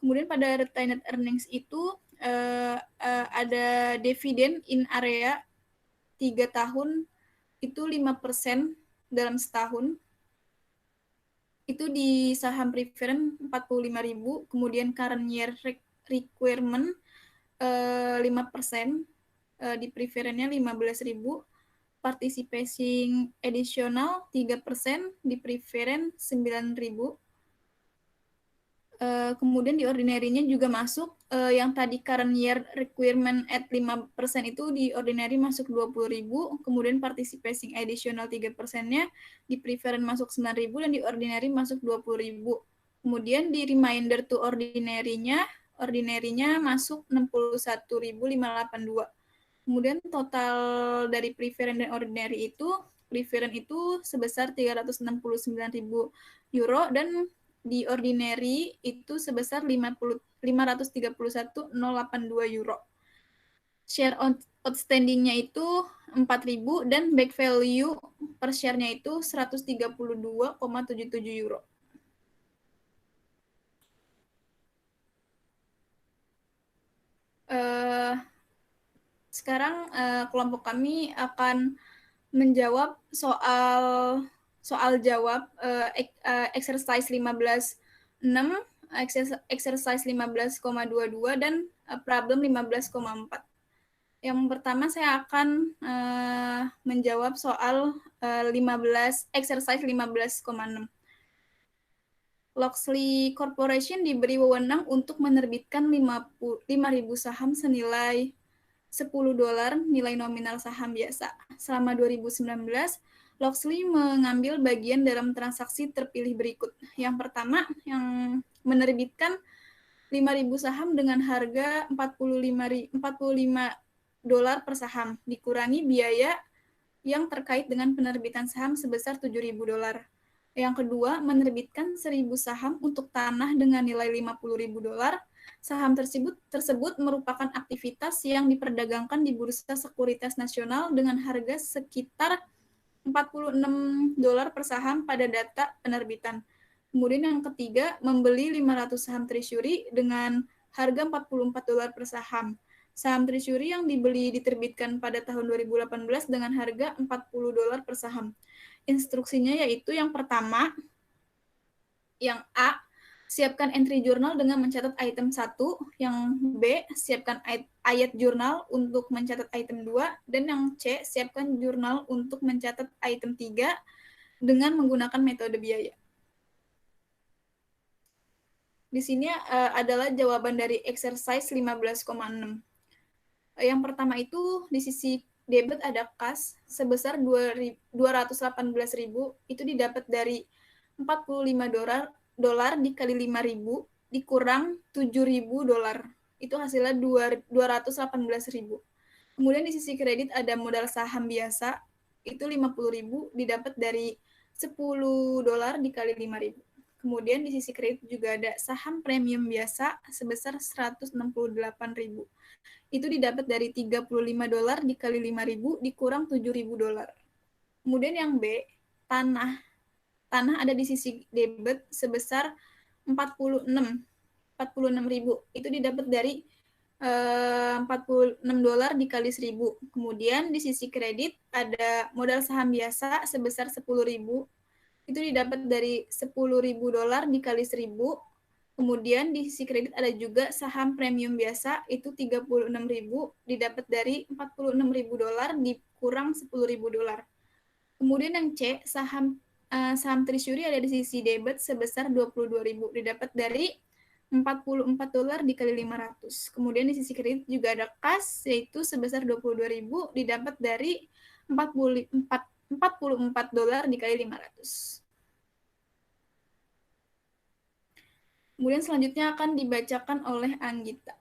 Kemudian pada retained earnings itu ada dividen in area 3 tahun itu 5% dalam setahun. Itu di saham preferen 45.000, kemudian current year requirement 5%, di preferennya 15.000, participating additional 3%, di preferen 9.000. Kemudian di ordinary-nya juga masuk, yang tadi current year requirement at 5% itu di ordinary masuk 20.000, kemudian participating additional 3%-nya di preferen masuk 9.000 dan di ordinary masuk 20.000. Kemudian di reminder to ordinary-nya masuk 61.582. Kemudian total dari preferen dan ordinary itu, preferen itu sebesar 369.000 euro dan di ordinary itu sebesar 531.082 euro. Share outstanding-nya itu 4.000 dan back value per share-nya itu 132,77 euro. Sekarang kelompok kami akan menjawab soal jawab exercise 15.6, exercise 15,22 dan problem 15,4. Yang pertama saya akan menjawab soal exercise 15,6. Loxley Corporation diberi wewenang untuk menerbitkan 5.000 saham senilai $10 nilai nominal saham biasa. Selama 2019, Loxley mengambil bagian dalam transaksi terpilih berikut. Yang pertama, yang menerbitkan 5.000 saham dengan harga $45 per saham, dikurangi biaya yang terkait dengan penerbitan saham sebesar $7.000. Yang kedua, menerbitkan 1.000 saham untuk tanah dengan nilai $50.000. Saham tersebut merupakan aktivitas yang diperdagangkan di Bursa Sekuritas Nasional dengan harga sekitar $46 per saham pada data penerbitan. Kemudian yang ketiga, membeli 500 saham treasury dengan harga $44 per saham. Saham treasury yang diterbitkan pada tahun 2018 dengan harga $40 per saham. Instruksinya yaitu yang pertama, yang A, siapkan entry jurnal dengan mencatat item 1, yang B, siapkan ayat jurnal untuk mencatat item 2, dan yang C, siapkan jurnal untuk mencatat item 3 dengan menggunakan metode biaya. Di sini adalah jawaban dari exercise 15,6. Yang pertama itu di sisi debit ada kas sebesar 218.000, itu didapat dari $45 dikali 5.000 dikurang $7.000, itu hasilnya 218.000. Kemudian di sisi kredit ada modal saham biasa, itu 50.000 didapat dari $10 dikali 5.000. Kemudian di sisi kredit juga ada saham premium biasa sebesar 168.000. Itu didapat dari $35 dikali 5.000 dikurang $7.000. Kemudian yang B, tanah ada di sisi debit sebesar 46.000. Itu didapat dari $46 dikali 1.000. Kemudian di sisi kredit ada modal saham biasa sebesar 10.000. Itu didapat dari $10.000 dikali 1.000. Kemudian di sisi kredit ada juga saham premium biasa, itu 36.000, didapat dari $46.000 dikurang $10.000. Kemudian yang C, saham treasury ada di sisi debit sebesar 22.000, didapat dari $44 dikali 500. Kemudian di sisi kredit juga ada kas, yaitu sebesar 22.000, didapat dari $44 dikali 500. Kemudian selanjutnya akan dibacakan oleh Anggita.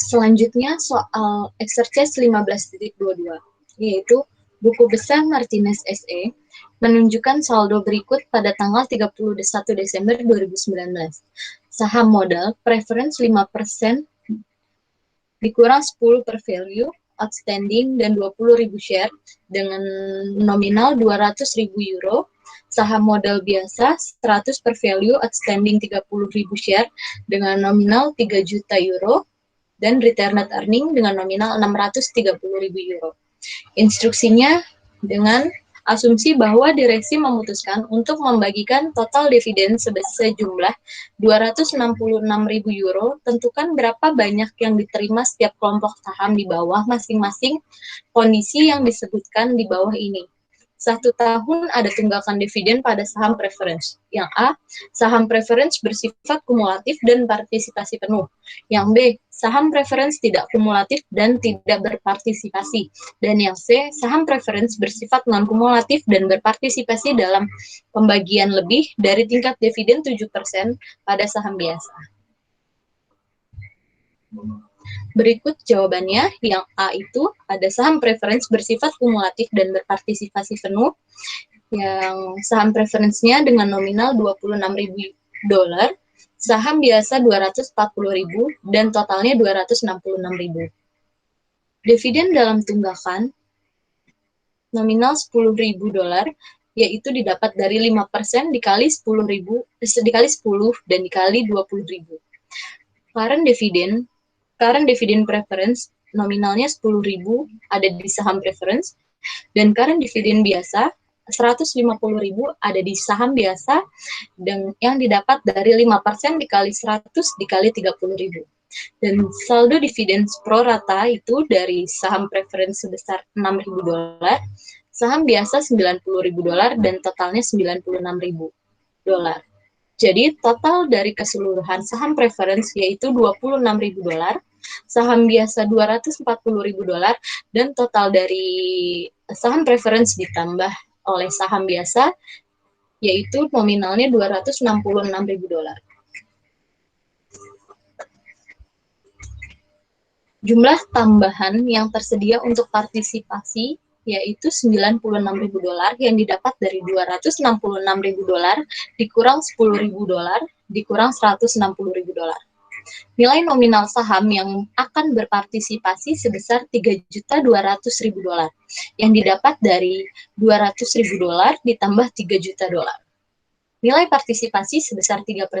Selanjutnya soal exercise 15.22, yaitu buku besar Martinez SE menunjukkan saldo berikut pada tanggal 31 Desember 2019. Saham modal preference 5% dikurang 10 per value outstanding dan 20.000 share dengan nominal 200.000 euro. Saham modal biasa 100 per value outstanding 30.000 share dengan nominal 3 juta euro dan return net earning dengan nominal 630.000 euro. Instruksinya dengan asumsi bahwa direksi memutuskan untuk membagikan total dividen sejumlah 266.000 euro, tentukan berapa banyak yang diterima setiap kelompok saham di bawah masing-masing kondisi yang disebutkan di bawah ini. 1 tahun ada tunggakan dividen pada saham preference. Yang A, saham preference bersifat kumulatif dan partisipasi penuh. Yang B, saham preference tidak kumulatif dan tidak berpartisipasi. Dan yang C, saham preference bersifat non-kumulatif dan berpartisipasi dalam pembagian lebih dari tingkat dividen 7% pada saham biasa. Berikut jawabannya. Yang A itu ada saham preference bersifat kumulatif dan berpartisipasi penuh. Yang saham preference-nya dengan nominal $26.000, saham biasa 240.000 dan totalnya 266.000. Dividen dalam tunggakan nominal $10.000 yaitu didapat dari 5% dikali 10 dan dikali 20.000. Current dividend preference nominalnya 10.000 ada di saham preference dan current dividend biasa 150.000 ada di saham biasa dan yang didapat dari 5% dikali 100 dikali 30.000. Dan saldo dividen pro rata itu dari saham preference sebesar $6.000, saham biasa $90.000 dan totalnya $96.000. Jadi total dari keseluruhan saham preference yaitu $26.000, saham biasa $240.000 dan total dari saham preference ditambah oleh saham biasa yaitu nominalnya $266.000. Jumlah tambahan yang tersedia untuk partisipasi yaitu $96.000 yang didapat dari $266.000 dikurang $10.000 dikurang $160.000. Nilai nominal saham yang akan berpartisipasi sebesar $3.200.000 yang didapat dari $200.000 ditambah $3 juta. Nilai partisipasi sebesar 3%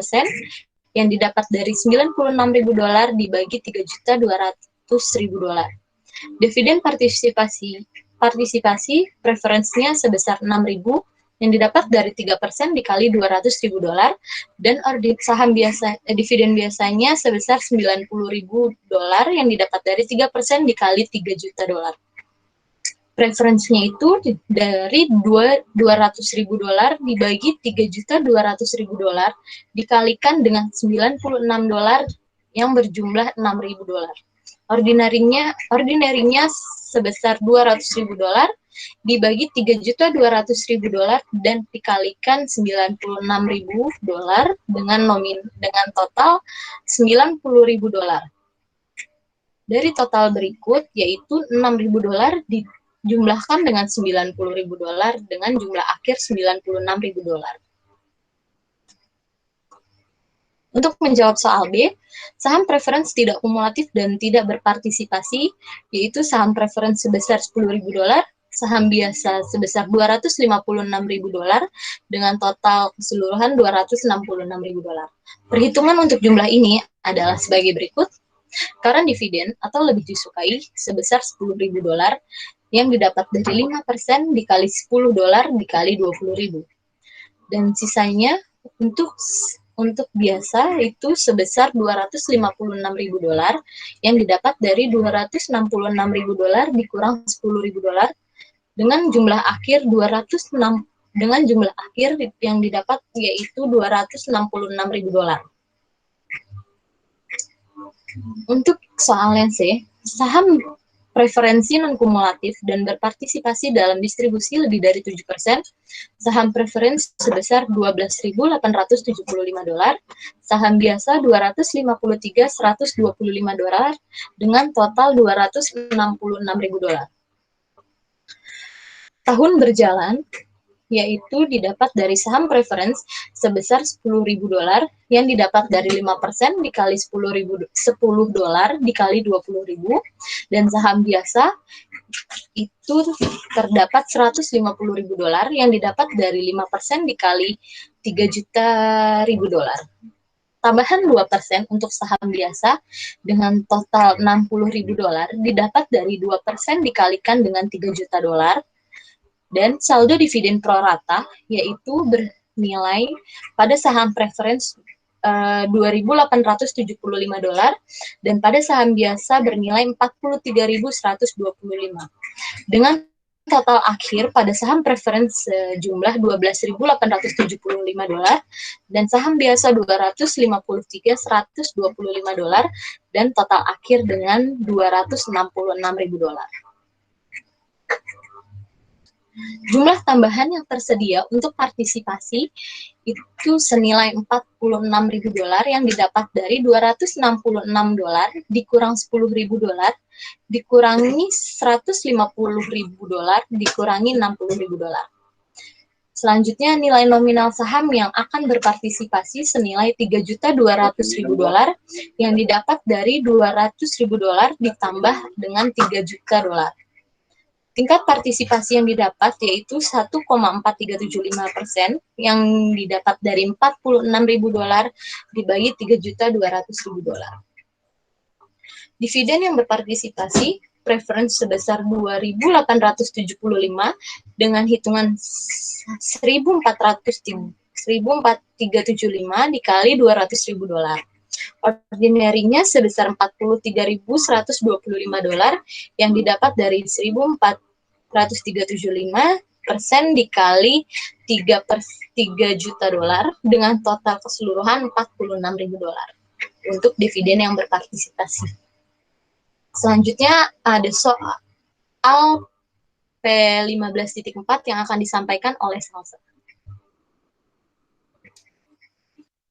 yang didapat dari $96.000 dibagi $3.200.000. Dividen partisipasi preferensinya sebesar 6.000 yang didapat dari 3% dikali $200.000 dan saham biasa dividen biasanya sebesar $90.000 yang didapat dari 3% dikali $3 juta. Preferensinya itu dari $200.000 dibagi $3.200.000 dikalikan dengan $96 yang berjumlah $6.000. Ordinarinya sebesar $200.000 dibagi $3.200.000 dan dikalikan $96.000 dengan total $90.000. Dari total berikut yaitu $6.000 dijumlahkan dengan $90.000 dengan jumlah akhir $96.000. Untuk menjawab soal B, saham preference tidak kumulatif dan tidak berpartisipasi, yaitu saham preference sebesar $10.000, saham biasa sebesar 256.000 dolar dengan total keseluruhan 266.000 dolar. Perhitungan untuk jumlah ini adalah sebagai berikut. Current dividend atau lebih disukai sebesar 10.000 dolar yang didapat dari 5% dikali 10 dolar dikali 20.000. Dan sisanya untuk biasa itu sebesar 256.000 dolar yang didapat dari 266.000 dolar dikurang 10.000 dolar dengan jumlah akhir yang didapat yaitu 266.000 dolar. Untuk soal yang C, saham preferensi non-kumulatif dan berpartisipasi dalam distribusi lebih dari 7%, saham preferensi sebesar 12.875 dolar, saham biasa 253.125 dolar dengan total 266.000 dolar. Tahun berjalan yaitu didapat dari saham preference sebesar 10.000 dolar yang didapat dari 5% dikali 10 dolar dikali 20.000, dan saham biasa itu terdapat 150.000 dolar yang didapat dari 5% dikali 3.000.000 dolar. Tambahan 2% untuk saham biasa dengan total 60.000 dolar didapat dari 2% dikalikan dengan 3 juta dolar. Dan saldo dividen pro rata yaitu bernilai pada saham preference 2.875 dolar dan pada saham biasa bernilai 43.125 dengan total akhir pada saham preference jumlah 12.875 dolar dan saham biasa 253.125 dolar dan total akhir dengan 266.000 dolar. Jumlah tambahan yang tersedia untuk partisipasi itu senilai 46.000 dolar yang didapat dari 266 dolar dikurang 10.000 dolar dikurangi 150.000 dolar dikurangi 60.000 dolar. Selanjutnya nilai nominal saham yang akan berpartisipasi senilai 3.200.000 dolar yang didapat dari 200.000 dolar ditambah dengan 3 juta dolar. Tingkat partisipasi yang didapat yaitu 1,4375% yang didapat dari 46.000 dolar dibagi 3.200.000 dolar. Dividen yang berpartisipasi preference sebesar 2.875 dengan hitungan 1.475 dikali 200.000 dolar. Ordinary-nya sebesar 43.125 dolar yang didapat dari 1.475% dikali 3 juta dolar dengan total keseluruhan 46.000 dolar untuk dividen yang berpartisipasi. Selanjutnya ada soal P15.4 yang akan disampaikan oleh Salsa.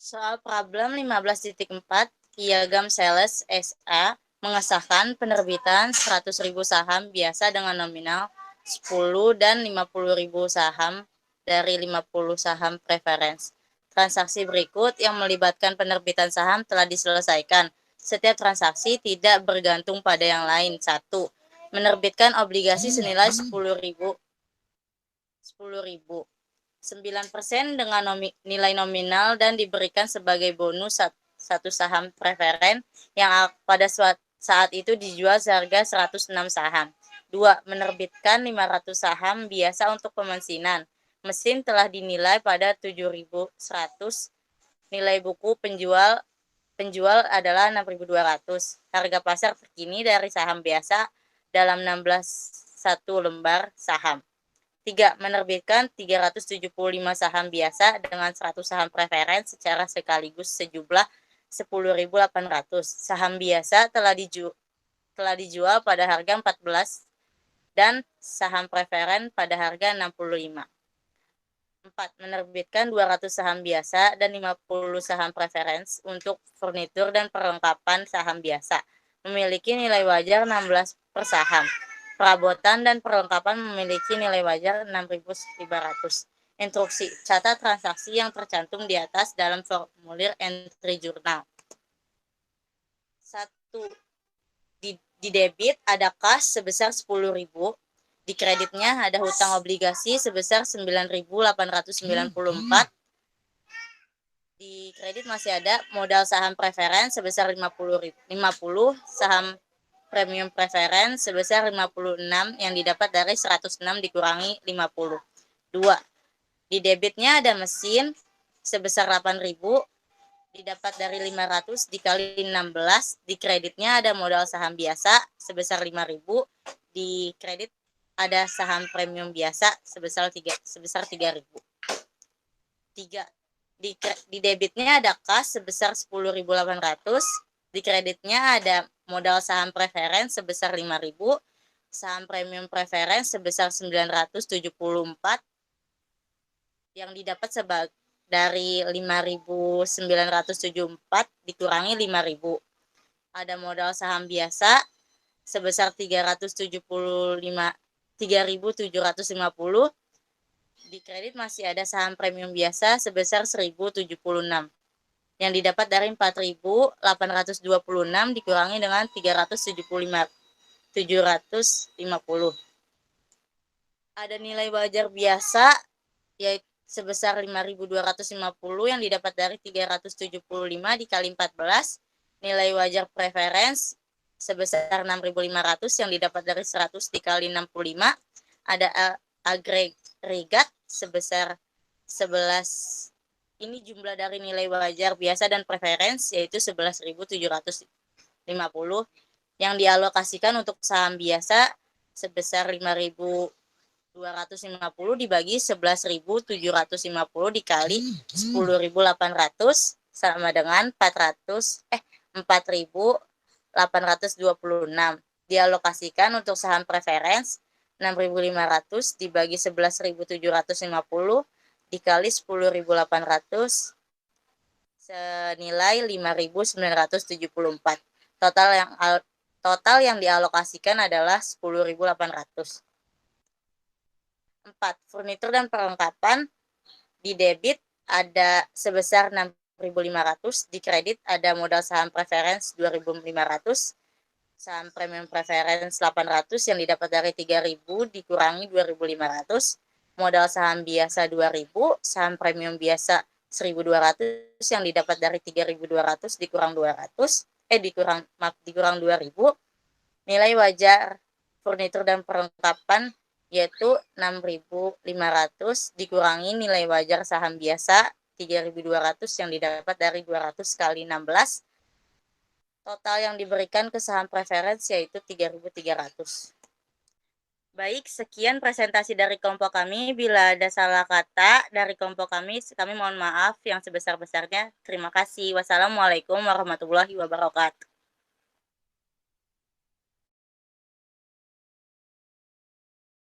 Soal problem 15.4, Piagam Sales SA mengesahkan penerbitan 100.000 saham biasa dengan nominal 10 dan 50.000 saham dari 50 saham preference. Transaksi berikut yang melibatkan penerbitan saham telah diselesaikan. Setiap transaksi tidak bergantung pada yang lain. 1. Menerbitkan obligasi senilai 10.000. 9% dengan nilai nominal dan diberikan sebagai bonus satu saham preferen yang pada saat itu dijual seharga 106 saham. 2. Menerbitkan 500 saham biasa untuk pemensinan. Mesin telah dinilai pada 7.100. Nilai buku penjual adalah 6.200. Harga pasar terkini dari saham biasa dalam 16 lembar saham. 3. Menerbitkan 375 saham biasa dengan 100 saham preferen secara sekaligus sejumlah 10.800. Saham biasa telah dijual pada harga 14 dan saham preferen pada harga 65. 4. Menerbitkan 200 saham biasa dan 50 saham preference untuk furnitur dan perlengkapan saham biasa. Memiliki nilai wajar 16 per saham. Perabotan dan perlengkapan memiliki nilai wajar 6.500. Instruksi: catat transaksi yang tercantum di atas dalam formulir entry jurnal. 1. Di debit ada kas sebesar 10.000 Di kreditnya ada hutang obligasi sebesar 9.894. Di kredit masih ada modal saham preferen sebesar 50, saham premium preferen sebesar 56 yang didapat dari 106 dikurangi 50. 2. Di debitnya ada mesin sebesar 8.000 didapat dari 500 dikali 16. Di kreditnya ada modal saham biasa sebesar 5.000. Di kredit ada saham premium biasa sebesar 3.000. 3. Di debitnya ada kas sebesar 10.800. Di kreditnya ada modal saham preferen sebesar 5.000, saham premium preferen sebesar 974 yang didapat dari 5.974 dikurangi 5.000. Ada modal saham biasa sebesar 3.750. Di kredit masih ada saham premium biasa sebesar 1.076 yang didapat dari 4.826 dikurangi dengan 750. Ada nilai wajar biasa yaitu sebesar 5.250 yang didapat dari 375 dikali 14. Nilai wajar preference sebesar 6.500 yang didapat dari 100 dikali 65. Ada agregat sebesar 11. Ini jumlah dari nilai wajar biasa dan preference yaitu 11.750 yang dialokasikan untuk saham biasa sebesar 5.250 dibagi 11.750 dikali 10.800 sama dengan 4.826. Dialokasikan untuk saham preference 6.500 dibagi 11.750 dikali 10.800 senilai 5.974. Total yang dialokasikan adalah 10.800. 4. Furnitur dan perlengkapan. Di debit ada sebesar 6.500, di kredit ada modal saham preference 2.500, saham premium preference 800 yang didapat dari 3.000 dikurangi 2.500, modal saham biasa 2.000, saham premium biasa 1.200 yang didapat dari 3.200 dikurang 2.000, nilai wajar furnitur dan perlengkapan yaitu 6.500 dikurangi nilai wajar saham biasa 3.200 yang didapat dari 200 kali 16. Total yang diberikan ke saham preference yaitu 3.300. Baik, sekian presentasi dari kelompok kami. Bila ada salah kata dari kelompok kami mohon maaf yang sebesar-besarnya. Terima kasih. Wassalamualaikum warahmatullahi wabarakatuh.